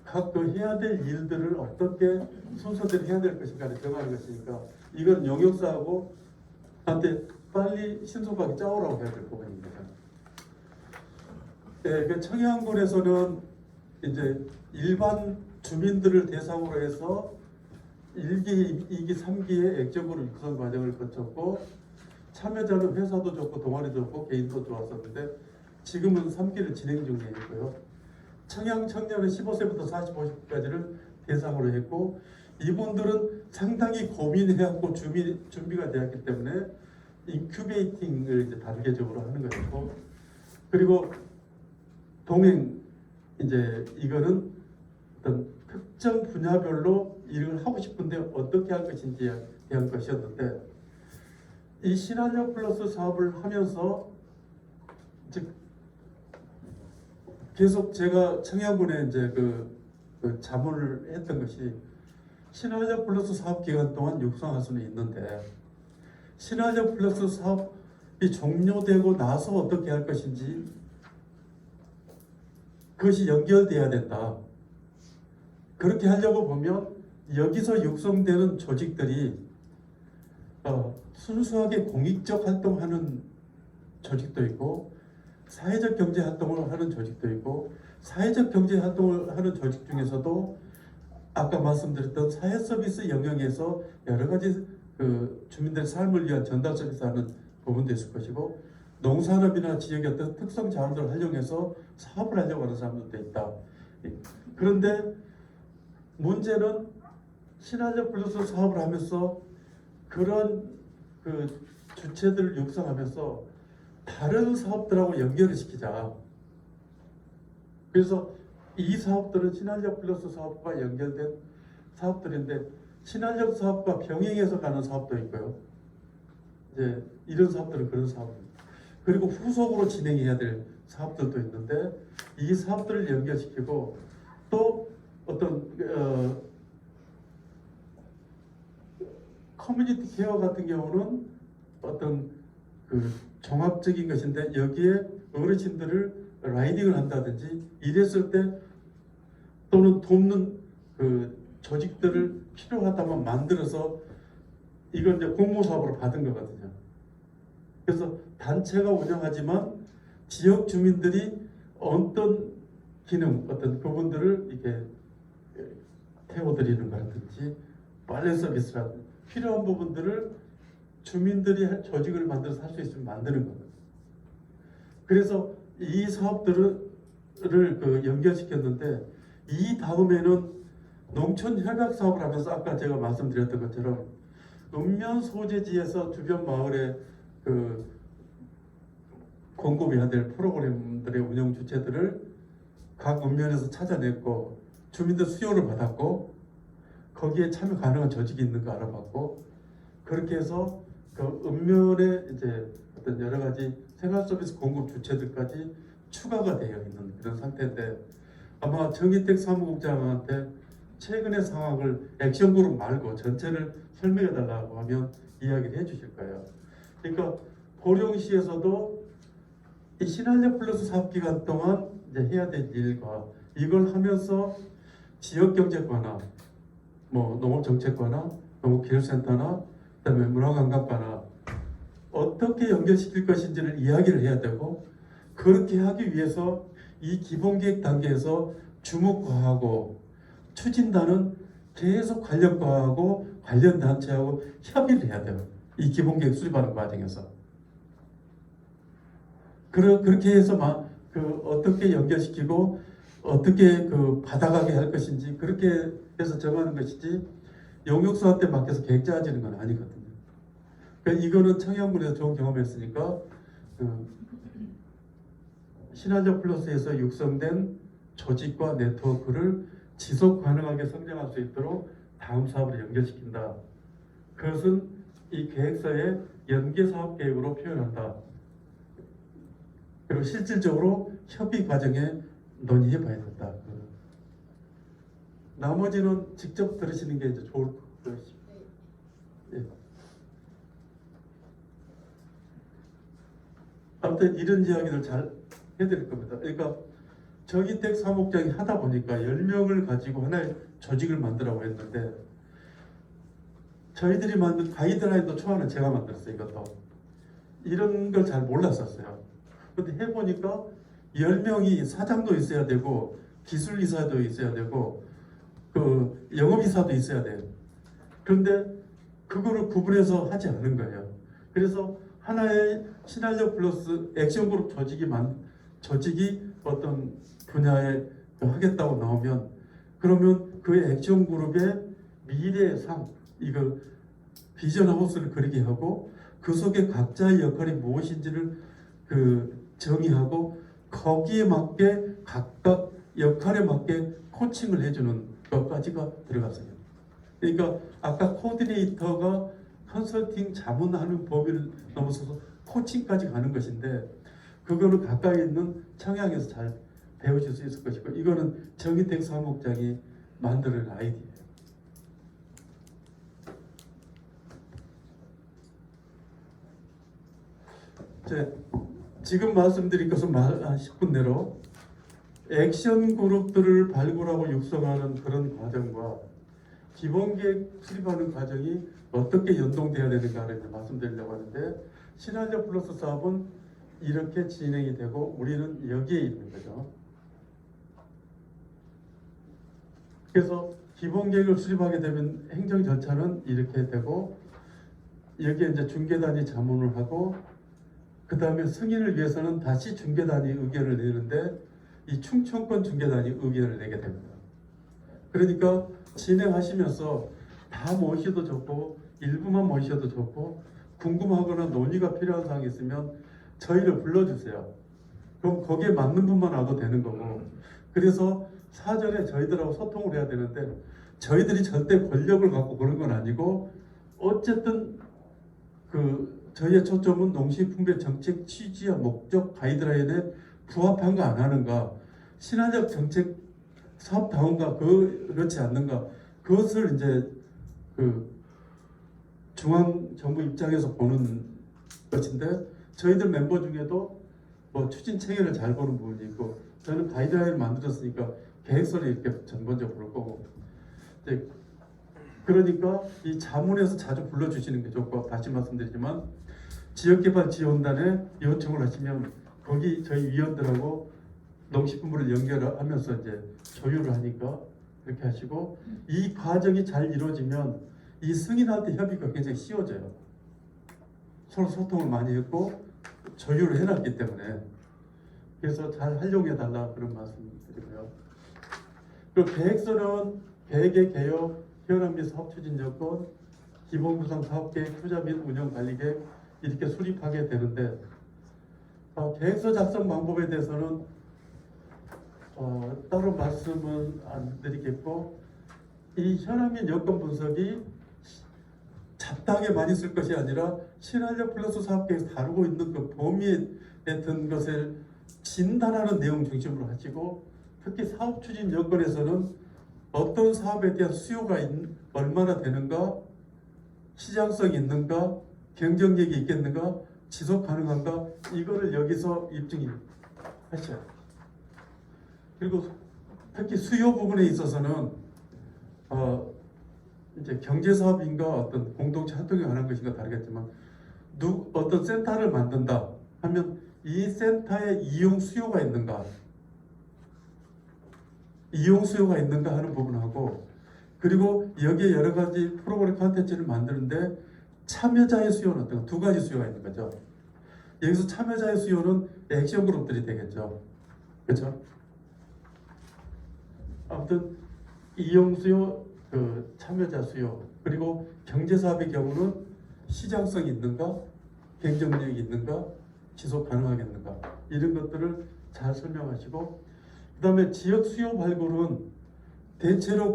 각 그 해야 될 일들을 어떻게 순서대로 해야 될 것인가를 정하는 것이니까 이건 영역사하고 한테 빨리 신속하게 짜오라고 해야 될 부분입니다. 네, 그 청양군에서는 이제 일반 주민들을 대상으로 해서 1기, 2기, 3기의 액적으로 육성 과정을 거쳤고 참여자는 회사도 좋고 동아리도 좋고 개인도 좋았었는데 지금은 3기를 진행 중에 있고요. 청양 청년은 15세부터 45세까지를 대상으로 했고 이분들은 상당히 고민해왔고 준비가 되었기 때문에 인큐베이팅을 이제 단계적으로 하는 것이고 그리고 동행 이제 이거는 어떤 특정 분야별로 일을 하고 싶은데 어떻게 할 것인지에 대한 것이었는데 이 신한력 플러스 사업을 하면서 즉 계속 제가 청양군에 이제 그 자문을 했던 것이 신한력 플러스 사업 기간 동안 육성할 수는 있는데 신한력 플러스 사업이 종료되고 나서 어떻게 할 것인지 그것이 연결돼야 된다. 그렇게 하려고 보면 여기서 육성되는 조직들이 순수하게 공익적 활동하는 조직도 있고 사회적 경제 활동을 하는 조직도 있고 사회적 경제 활동을 하는 조직 중에서도 아까 말씀드렸던 사회 서비스 영역에서 여러 가지 그 주민들의 삶을 위한 전달 서비스하는 부분도 있을 것이고 농산업이나 지역의 어떤 특성 자원들을 활용해서 사업을 하려고 하는 사람들도 있다. 그런데 문제는 신한력 플러스 사업을 하면서 그런 그 주체들을 육성하면서 다른 사업들하고 연결을 시키자. 그래서 이 사업들은 신한력 플러스 사업과 연결된 사업들인데 신한력 사업과 병행해서 가는 사업도 있고요. 이제 이런 사업들은 그런 사업입니다. 그리고 후속으로 진행해야 될 사업들도 있는데 이 사업들을 연결시키고 또 어떤 커뮤니티 케어 같은 경우는 어떤 그 종합적인 것인데 여기에 어르신들을 라이딩을 한다든지 이랬을 때 또는 돕는 그 조직들을 필요하다면 만들어서 이건 이제 공모 사업으로 받은 거거든요. 그래서 단체가 운영하지만 지역 주민들이 어떤 기능, 어떤 그분들을 이렇게 태워드리는 거라든지 빨래 서비스라든지 필요한 부분들을 주민들이 조직을 만들어서 할 수 있으면 만드는 거거든요. 그래서 이 사업들을 연결시켰는데 이 다음에는 농촌 협약 사업을 하면서 아까 제가 말씀드렸던 것처럼 읍면 소재지에서 주변 마을에 그 공급해야 될 프로그램들의 운영 주체들을 각 읍면에서 찾아냈고 주민들 수요를 받았고 거기에 참여 가능한 조직이 있는가 알아봤고 그렇게 해서 그 읍면에 이제 어떤 여러 가지 생활 서비스 공급 주체들까지 추가가 되어 있는 그런 상태인데 아마 정희택 사무국장한테 최근의 상황을 액션그룹 말고 전체를 설명해 달라고 하면 이야기를 해주실 거예요. 그러니까 보령시에서도 이 신한력 플러스 사업 기간 동안 이제 해야 될 일과 이걸 하면서 지역 경제과나 뭐 농업 정책과나 농업 기술센터나 그다음에 문화관광과나 어떻게 연결시킬 것인지를 이야기를 해야 되고 그렇게 하기 위해서 이 기본계획 단계에서 주목과하고 추진단은 계속 관련과하고 관련 단체하고 협의를 해야 돼요. 이 기본계획 수립하는 과정에서 그렇게 해서 어떻게 연결시키고 어떻게 받아가게 할 것인지 그렇게 해서 정하는 것이지 용역사한테 맡겨서 계획 짜지는 건 아니거든요. 그러니까 이거는 청양군에서 좋은 경험했으니까 신한력 플러스에서 육성된 조직과 네트워크를 지속 가능하게 성장할 수 있도록 다음 사업을 연결시킨다. 그것은 이 계획서의 연계 사업 계획으로 표현한다. 그리고 실질적으로 협의 과정에 논의해 봐야 된다. 나머지는 직접 들으시는 게 이제 좋을 것입니다. 예. 아무튼 이런 이야기를 잘 해드릴 겁니다. 그러니까 정희택 사무국장이 하다 보니까 10명을 가지고 하나의 조직을 만들라고 했는데 저희들이 만든 가이드라인도 초안은 제가 만들었어요. 이것도 이런 걸 잘 몰랐었어요. 근데 해보니까 10명이 사장도 있어야 되고 기술이사도 있어야 되고 그 영업이사도 있어야 돼요. 그런데 그거를 구분해서 하지 않은 거예요. 그래서 하나의 시나리오 플러스 액션 그룹 조직이 어떤 분야에 하겠다고 나오면 그러면 그 액션 그룹의 미래의 상 이거 비전 하우스를 그리게 하고 그 속에 각자의 역할이 무엇인지를 정의하고 거기에 맞게 각각 역할에 맞게 코칭을 해주는 것까지가 들어갔어요. 그러니까 아까 코디네이터가 컨설팅 자문하는 범위를 넘어서서 코칭까지 가는 것인데 그거는 가까이 있는 청양에서 잘 배우실 수 있을 것이고 이거는 정희택 사무국장이 만드는 아이디어예요. 지금 말씀드린 것은 한 10분 내로 액션 그룹들을 발굴하고 육성하는 그런 과정과 기본계획 수립하는 과정이 어떻게 연동돼야 되는가를 말씀드리려고 하는데 시나리오 플러스 사업은 이렇게 진행이 되고 우리는 여기에 있는 거죠. 그래서 기본계획을 수립하게 되면 행정 절차는 이렇게 되고 여기에 이제 중개단이 자문을 하고 그 다음에 승인을 위해서는 다시 중개단이 의견을 내는데 이 충청권 중개단이 의견을 내게 됩니다. 그러니까 진행하시면서 다 모셔도 좋고 일부만 모셔도 좋고 궁금하거나 논의가 필요한 사항이 있으면 저희를 불러주세요. 그럼 거기에 맞는 분만 와도 되는 거고 그래서 사전에 저희들하고 소통을 해야 되는데 저희들이 절대 권력을 갖고 그런 건 아니고 어쨌든 저희의 초점은 농식품의 정책 취지와 목적 가이드라인에 부합한가 안 하는가 신화적 정책 사업다운가 그렇지 않는가 그것을 이제 중앙정부 입장에서 보는 것인데 저희들 멤버 중에도 뭐 추진 체계를 잘 보는 부분이 있고 저는 가이드라인을 만들었으니까 계획서를 이렇게 전반적으로 볼 거고 그러니까 이 자문에서 자주 불러주시는 게 좋고 다시 말씀드리지만 지역개발지원단에 요청을 하시면 거기 저희 위원들하고 농식품부를 연결하면서 이제 조율을 하니까 그렇게 하시고 이 과정이 잘 이루어지면 이 승인할 때 협의가 굉장히 쉬워져요. 서로 소통을 많이 했고 조율을 해놨기 때문에 그래서 잘 활용해 달라 그런 말씀드리고요. 그리고 계획서는 계획의 개요, 현황 및 사업 추진 여건, 기본 구상 사업계획, 투자 및 운영 관리계획 이렇게 수립하게 되는데 계획서 작성 방법에 대해서는 따로 말씀은 안 드리겠고 이 현황 및 여건 분석이 잡다하게 많이 쓸 것이 아니라 시나리오 플러스 사업계획에서 다루고 있는 그 범위에 든 것을 진단하는 내용 중심으로 하시고 특히 사업 추진 여건에서는 어떤 사업에 대한 수요가 얼마나 되는가, 시장성이 있는가, 경쟁력이 있겠는가, 지속 가능한가 이거를 여기서 입증하셔야 돼요. 그리고 특히 수요 부분에 있어서는 이제 경제 사업인가 어떤 공동체 활동에 관한 것인가 다르겠지만 어떤 센터를 만든다 하면 이 센터에 이용 수요가 있는가 하는 부분하고 그리고 여기에 여러 가지 프로그램 콘텐츠를 만드는데 참여자의 수요는 어떤 두 가지 수요가 있는 거죠. 여기서 참여자의 수요는 액션 그룹들이 되겠죠. 그렇죠? 아무튼 이용 수요, 참여자 수요 그리고 경제 사업의 경우는 시장성이 있는가, 경쟁력이 있는가, 지속 가능하겠는가 이런 것들을 잘 설명하시고 그 다음에 지역 수요 발굴은 대체로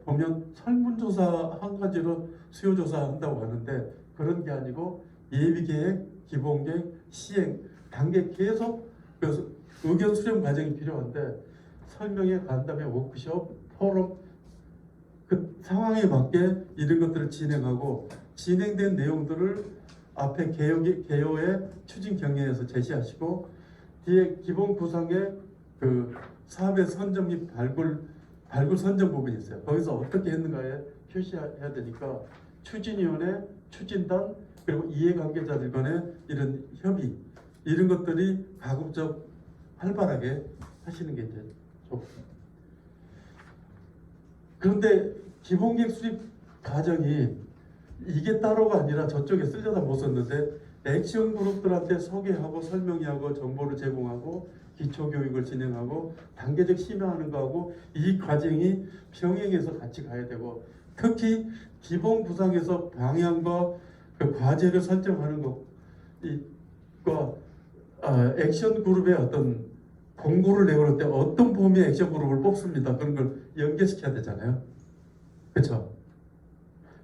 보면 설문조사 한 가지로 수요조사 한다고 하는데 그런 게 아니고 예비계획, 기본계획, 시행 단계 계속 그래서 의견 수렴 과정이 필요한데 설명회, 간담회, 워크숍, 포럼 그 상황에 맞게 이런 것들을 진행하고 진행된 내용들을 앞에 개요의 추진 경례에서 제시하시고 뒤에 기본 구성에 사업의 선정 및 발굴 선정 부분이 있어요. 거기서 어떻게 했는가에 표시해야 되니까 추진위원회, 추진단 그리고 이해관계자들 간의 이런 협의 이런 것들이 가급적 활발하게 하시는 게 이제 좋습니다. 그런데 기본계획 수립 과정이 이게 따로가 아니라 저쪽에 쓸려다 못 썼는데 액션 그룹들한테 소개하고 설명하고 정보를 제공하고 기초 교육을 진행하고 단계적 심화하는 거하고 이 과정이 병행해서 같이 가야 되고 특히 기본 구상에서 방향과 그 과제를 설정하는 것과 액션 그룹의 어떤 공고를 내놓을 때 어떤 범위의 액션 그룹을 뽑습니다. 그런 걸 연계시켜야 되잖아요. 그렇죠?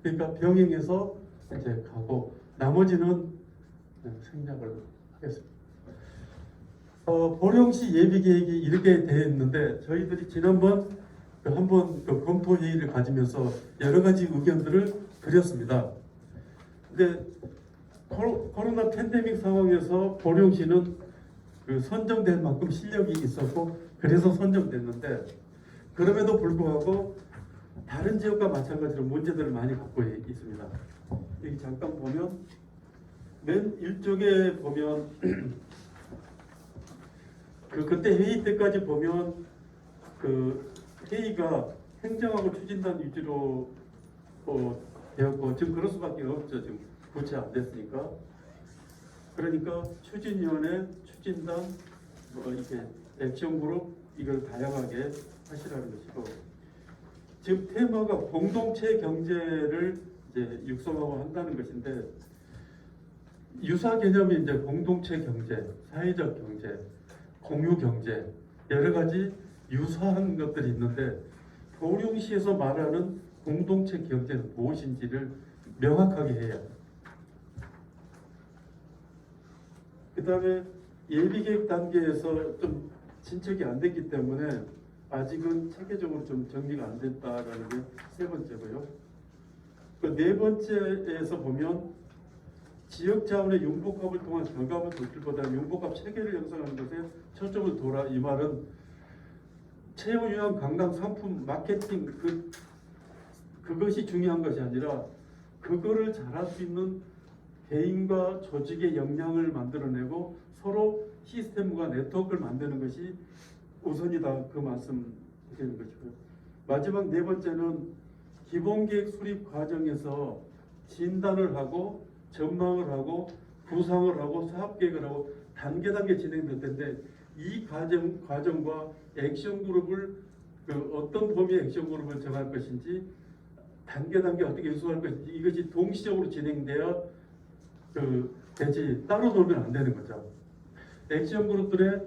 그러니까 병행해서 이제 가고 나머지는 생략을 하겠습니다. 보령시 예비 계획이 이렇게 되어 있는데 저희들이 지난번 한번 검토 회의를 가지면서 여러 가지 의견들을 드렸습니다. 근데 코로나 팬데믹 상황에서 보령시는 선정될 만큼 실력이 있었고 그래서 선정됐는데 그럼에도 불구하고 다른 지역과 마찬가지로 문제들을 많이 갖고 있습니다. 여기 잠깐 보면 맨 일쪽에 보면 그때 회의 때까지 보면 그 회의가 행정하고 추진단 위주로 되었고 지금 그럴 수밖에 없죠. 지금 구체 안 됐으니까. 그러니까 추진위원회, 추진단, 이렇게 액션그룹 이걸 다양하게 하시라는 것이고 지금 테마가 공동체 경제를 이제 육성하고 한다는 것인데 유사 개념이 이제 공동체 경제, 사회적 경제, 공유 경제 여러 가지 유사한 것들이 있는데 보령시에서 말하는 공동체 경제는 무엇인지를 명확하게 해야 해요. 그 다음에 예비계획 단계에서 좀 진척이 안 됐기 때문에 아직은 체계적으로 좀 정리가 안 됐다라는 게 세 번째고요. 그 네 번째에서 보면 지역 자원의 융복합을 통한 결과물 도출보다 융복합 체계를 형성하는 것에 초점을 둬라. 이 말은 체험 유형 관광 상품 마케팅 그것이 중요한 것이 아니라 그거를 잘할 수 있는 개인과 조직의 역량을 만들어내고 서로 시스템과 네트워크를 만드는 것이 우선이다. 그 말씀 드리는 것이고요. 마지막 네 번째는 기본계획 수립 과정에서 진단을 하고 전망을 하고 구상을 하고 사업계획을 하고 단계 진행될 텐데 이 과정과 액션 그룹을 어떤 범위의 액션 그룹을 정할 것인지 단계 어떻게 유수할 것인지 이것이 동시적으로 진행되어 되지 따로 놀면 안 되는 거죠. 액션 그룹들의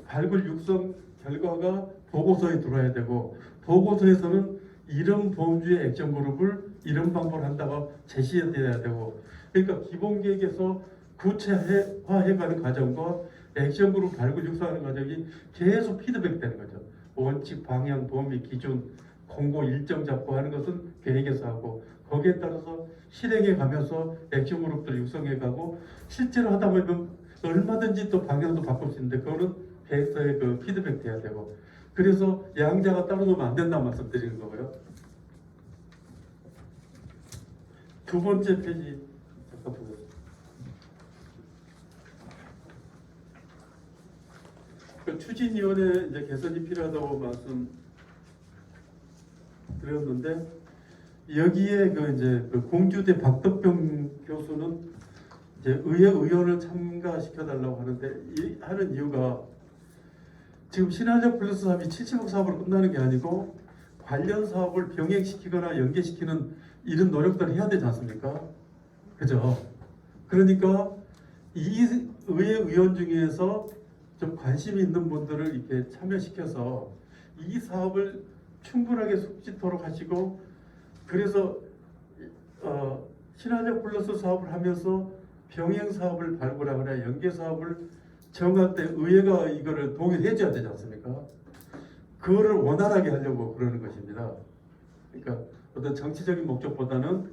발굴 육성 결과가 보고서에 들어야 되고 보고서에서는 이런 범주의 액션 그룹을 이런 방법을 한다고 제시해야 되고 그러니까 기본 계획에서 구체화해가는 과정과 액션 그룹 발굴 육성하는 과정이 계속 피드백되는 거죠. 원칙, 방향, 범위, 기준, 공고 일정 잡고 하는 것은 계획에서 하고 거기에 따라서 실행해 가면서 액션 그룹들을 육성해 가고 실제로 하다 보면 얼마든지 또 방향도 바꿀 수 있는데 그거는 계획서에 피드백 돼야 되고 그래서 양자가 따로 놓으면 안 된다는 말씀 드리는 거고요. 두 번째 페이지 잠깐 보겠습니다. 추진위원회 이제 개선이 필요하다고 말씀드렸는데 여기에 이제 공주대 박덕병 교수는 이제 의원을 참가시켜달라고 하는데 하는 이유가 지금 신한적 플러스 사업이 70억 사업으로 끝나는 게 아니고 관련 사업을 병행시키거나 연계시키는 이런 노력들을 해야 되지 않습니까? 그죠? 그러니까 이 의회 의원 중에서 좀 관심이 있는 분들을 이렇게 참여시켜서 이 사업을 충분하게 숙지토록 하시고 그래서 신한적 플러스 사업을 하면서 병행 사업을 발굴하거나 연계 사업을 정할 때 의회가 이거를 동의해 줘야 되지 않습니까? 그거를 원활하게 하려고 그러는 것입니다. 그러니까 어떤 정치적인 목적보다는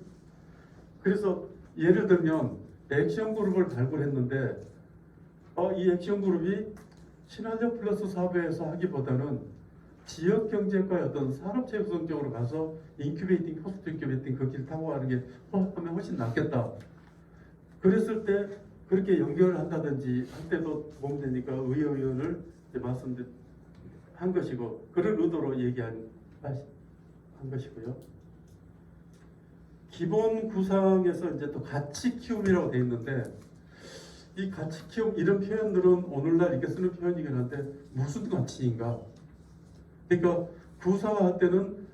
그래서 예를 들면 액션 그룹을 발굴했는데 이 액션 그룹이 신한적 플러스 사업에서 하기보다는 지역 경제과 어떤 산업체육성적으로 가서 인큐베이팅, 포스트 인큐베이팅 그 길 타고 가는 게 하면 훨씬 낫겠다. 그랬을 때 그렇게 연결을 한다든지 할 때도 도움 되니까 의원을 한 것이고 그런 의도로 얘기한 것이고요. 기본 구상에서 이제 또 가치 키움이라고 돼 있는데 이 가치 키움 이런 표현들은 오늘날 이렇게 쓰는 표현이긴 한데 무슨 가치인가? 그러니까 구상할 때는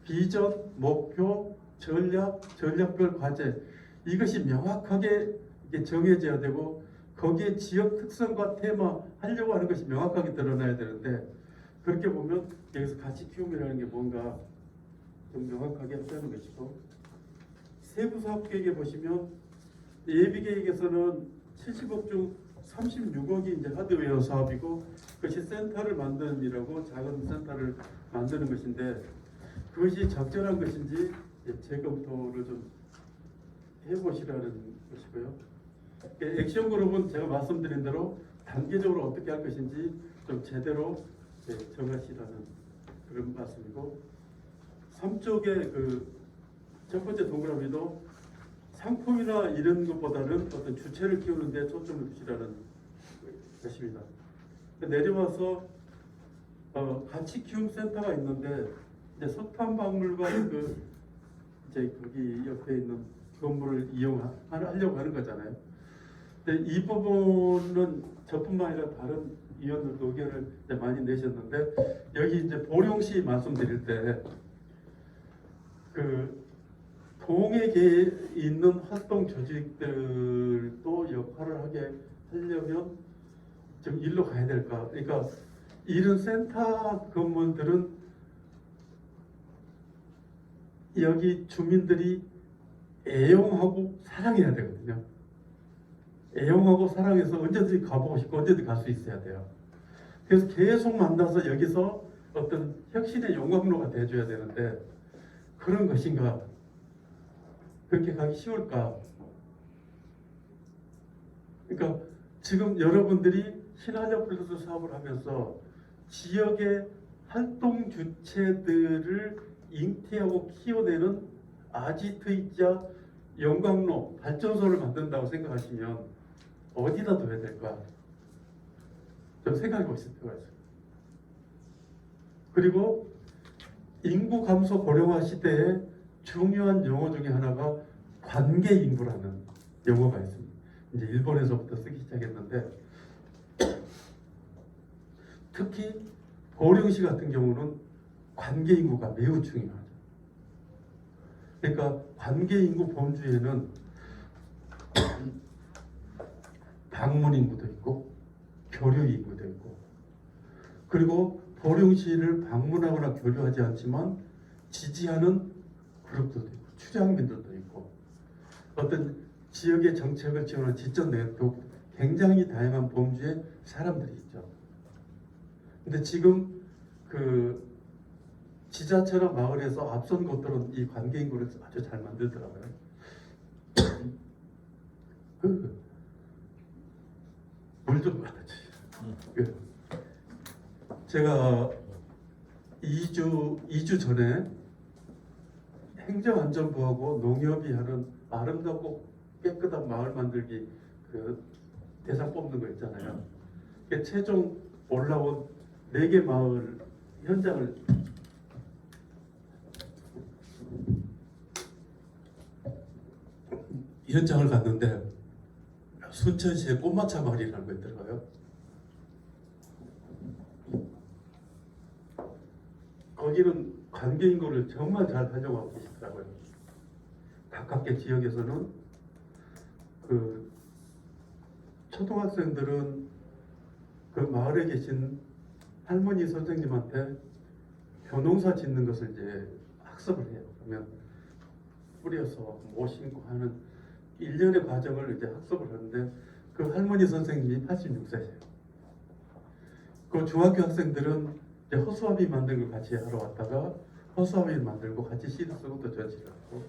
비전, 목표, 전략, 전략별 과제 이것이 명확하게 이게 정해져야 되고 거기에 지역 특성과 테마 하려고 하는 것이 명확하게 드러나야 되는데 그렇게 보면 여기서 가치 키움이라는 게 뭔가 좀 명확하게 하자는 것이고 세부 사업 계획에 보시면 예비 계획에서는 70억 중 36억이 이제 하드웨어 사업이고 그것이 센터를 만드는 일하고 작은 센터를 만드는 것인데 그것이 적절한 것인지 재검토를 좀 해보시라는 것이고요. 액션 그룹은 제가 말씀드린 대로 단계적으로 어떻게 할 것인지 좀 제대로 정하시라는 그런 말씀이고 3쪽의 그 첫 번째 동그라미도 상품이나 이런 것보다는 어떤 주체를 키우는 데 초점을 두시라는 것입니다. 내려와서 가치 키움 센터가 있는데 이제 석탄박물관 그 이제 거기 옆에 있는 건물을 이용하려고 하는 거잖아요. 근데 이 부분은 저뿐만 아니라 다른 위원들도 의견을 이제 많이 내셨는데 여기 이제 보령시 말씀드릴 때 그 동에 있는 활동 조직들도 역할을 하게 하려면 좀 일로 가야 될까? 그러니까 이런 센터 건물들은 여기 주민들이 애용하고 사랑해야 되거든요. 애용하고 사랑해서 언제든지 가보고 싶고 언제든지 갈 수 있어야 돼요. 그래서 계속 만나서 여기서 어떤 혁신의 용광로가 돼줘야 되는데 그런 것인가? 그렇게 가기 쉬울까? 그러니까 지금 여러분들이 신한적 플러스 사업을 하면서 지역의 활동 주체들을 잉태하고 키워내는 아지트이자 용광로, 발전소를 만든다고 생각하시면 어디다 둬야 될까? 좀 생각해 보실 필요가 있어요. 그리고 인구 감소 고령화 시대에 중요한 용어 중에 하나가 관계 인구라는 용어가 있습니다. 이제 일본에서부터 쓰기 시작했는데 특히 보령시 같은 경우는 관계 인구가 매우 중요하죠. 그러니까 관계 인구 범주에는 방문 인구도 있고 교류 인구도 있고 그리고 보령시를 방문하거나 교류하지 않지만 지지하는 그룹들도 있고 추장민들도 있고 어떤 지역의 정책을 지원하는 지적 네트워크 굉장히 다양한 범주의 사람들이 있죠. 근데 지금 그 지자체나 마을에서 앞선 곳들은 이 관계 인구를 아주 잘 만들더라고요. 물 좀 갖다 주세요. 제가 2주 전에 행정안전부하고 농협이 하는 아름답고 깨끗한 마을 만들기 그 대상 뽑는 거 있잖아요. 최종 올라온 4개 마을 현장을 갔는데 순천시의 꽃마차 마을이라는 거 있더라고요. 거기는 관계 인구를 정말 잘 활용하고 계시더라고요. 가깝게 지역에서는 그 초등학생들은 그 마을에 계신 할머니 선생님한테 벼농사 짓는 것을 이제 학습을 해요. 그러면 뿌려서 못 심고 하는 1년의 과정을 이제 학습을 하는데 그 할머니 선생님이 86세세요. 그 중학교 학생들은 이제 허수아비 만들고 같이 하러 왔다가 허수아비 만들고 같이 시를 쓰고 또 전시를 하고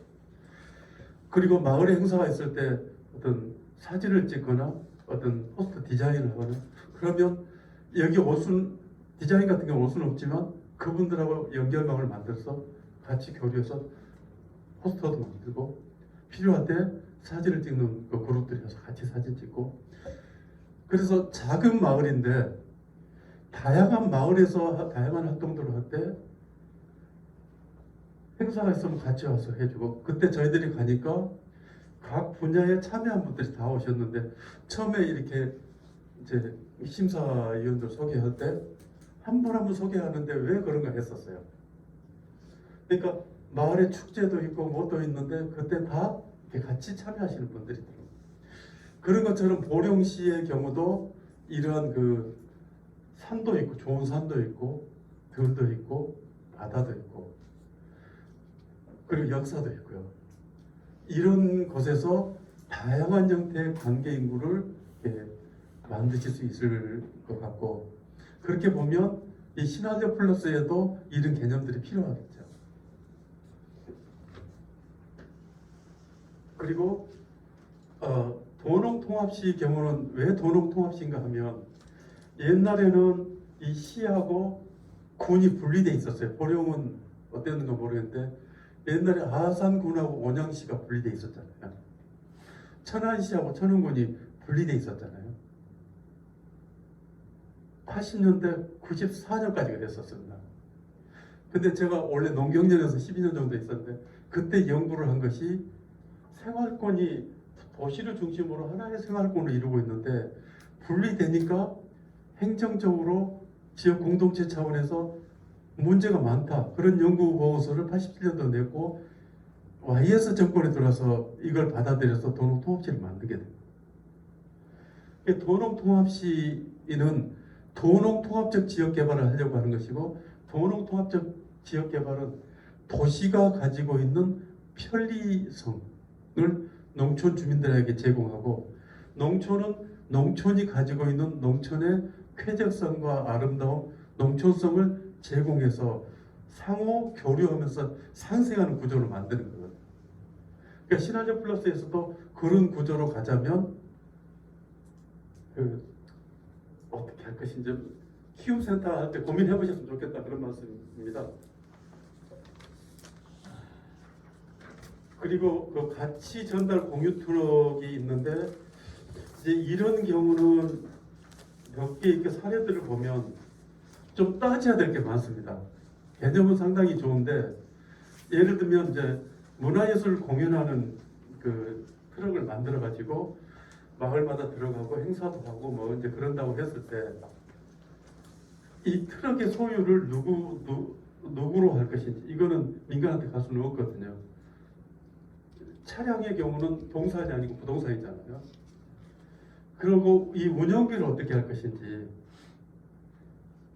그리고 마을에 행사가 있을 때 어떤 사진을 찍거나 어떤 포스터 디자인을 하거나 그러면 여기 옷은 디자인 같은 경우 옷은 없지만 그분들하고 연결망을 만들어서 같이 교류해서 포스터도 만들고 필요할 때 사진을 찍는 그 그룹들이 가서 같이 사진 찍고 그래서 작은 마을인데 다양한 마을에서 다양한 활동들을 할 때 행사가 있으면 같이 와서 해주고, 그때 저희들이 가니까 각 분야에 참여한 분들이 다 오셨는데, 처음에 이렇게 이제 심사위원들 소개할 때 한 분 한 분 소개하는데 왜 그런가 했었어요. 그러니까 마을에 축제도 있고 뭐도 있는데 그때 다 이렇게 같이 참여하시는 분들이 있더라고요. 그런 것처럼 보령시의 경우도 이러한 그 산도 있고 좋은 산도 있고 들도 있고 바다도 있고 그리고 역사도 있고요. 이런 곳에서 다양한 형태의 관계 인구를 만드실 수 있을 것 같고, 그렇게 보면 이 시나리오 플러스에도 이런 개념들이 필요하겠죠. 그리고 도농통합시 경우는 왜 도농통합시인가 하면, 옛날에는 이 시하고 군이 분리돼 있었어요. 보령은 어땠는가 모르겠는데 옛날에 아산군하고 온양시가 분리돼 있었잖아요. 천안시하고 천안군이 분리돼 있었잖아요. 80년대 94년까지 그랬었습니다. 근데 제가 원래 농경연에서 12년 정도 있었는데 그때 연구를 한 것이 생활권이 도시를 중심으로 하나의 생활권을 이루고 있는데 분리되니까 행정적으로 지역 공동체 차원에서 문제가 많다. 그런 연구 보고서를 87년도 냈고 YS 정권에 들어서 이걸 받아들여서 도농통합시를 만들게 됩니다. 도농통합시는 도농통합적 지역개발을 하려고 하는 것이고, 도농통합적 지역개발은 도시가 가지고 있는 편리성을 농촌 주민들에게 제공하고, 농촌은 농촌이 가지고 있는 농촌의 쾌적성과 아름다움, 농촌성을 제공해서 상호 교류하면서 상생하는 구조를 만드는 거거든요. 그러니까 시나리오 플러스에서도 그런 구조로 가자면 어떻게 할 것인지 키움센터 할 때 고민해 보셨으면 좋겠다, 그런 말씀입니다. 그리고 그 가치 전달 공유 트럭이 있는데, 이제 이런 경우는 몇 개 이렇게 사례들을 보면 좀 따져야 될 게 많습니다. 개념은 상당히 좋은데, 예를 들면 이제 문화예술 공연하는 그 트럭을 만들어 가지고 마을마다 들어가고 행사도 하고 뭐 이제 그런다고 했을 때, 이 트럭의 소유를 누구로 할 것인지, 이거는 민간한테 갈 수는 없거든요. 차량의 경우는 동산이 아니고 부동산이잖아요. 그리고 이 운영비를 어떻게 할 것인지,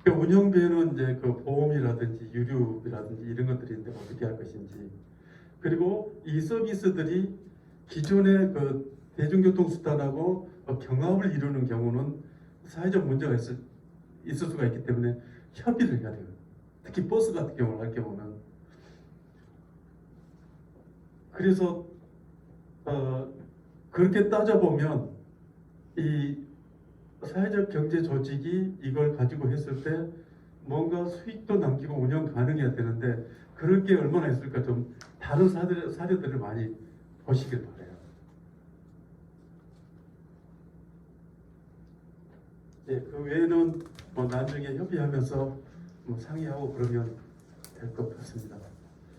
그 운영비는 이제 그 보험이라든지 유류라든지 이런 것들이 있는데 어떻게 할 것인지, 그리고 이 서비스들이 기존의 그 대중교통수단하고 경합을 이루는 경우는 사회적 문제가 있을 수가 있기 때문에 협의를 해야 돼요. 특히 버스 같은 경우를 할 경우는. 그래서 그렇게 따져보면 이 사회적 경제 조직이 이걸 가지고 했을 때 뭔가 수익도 남기고 운영 가능해야 되는데, 그럴 게 얼마나 있을까, 좀 다른 사례들을 많이 보시길 바라요. 네, 그 외에는 뭐 나중에 협의하면서 뭐 상의하고 그러면 될 것 같습니다.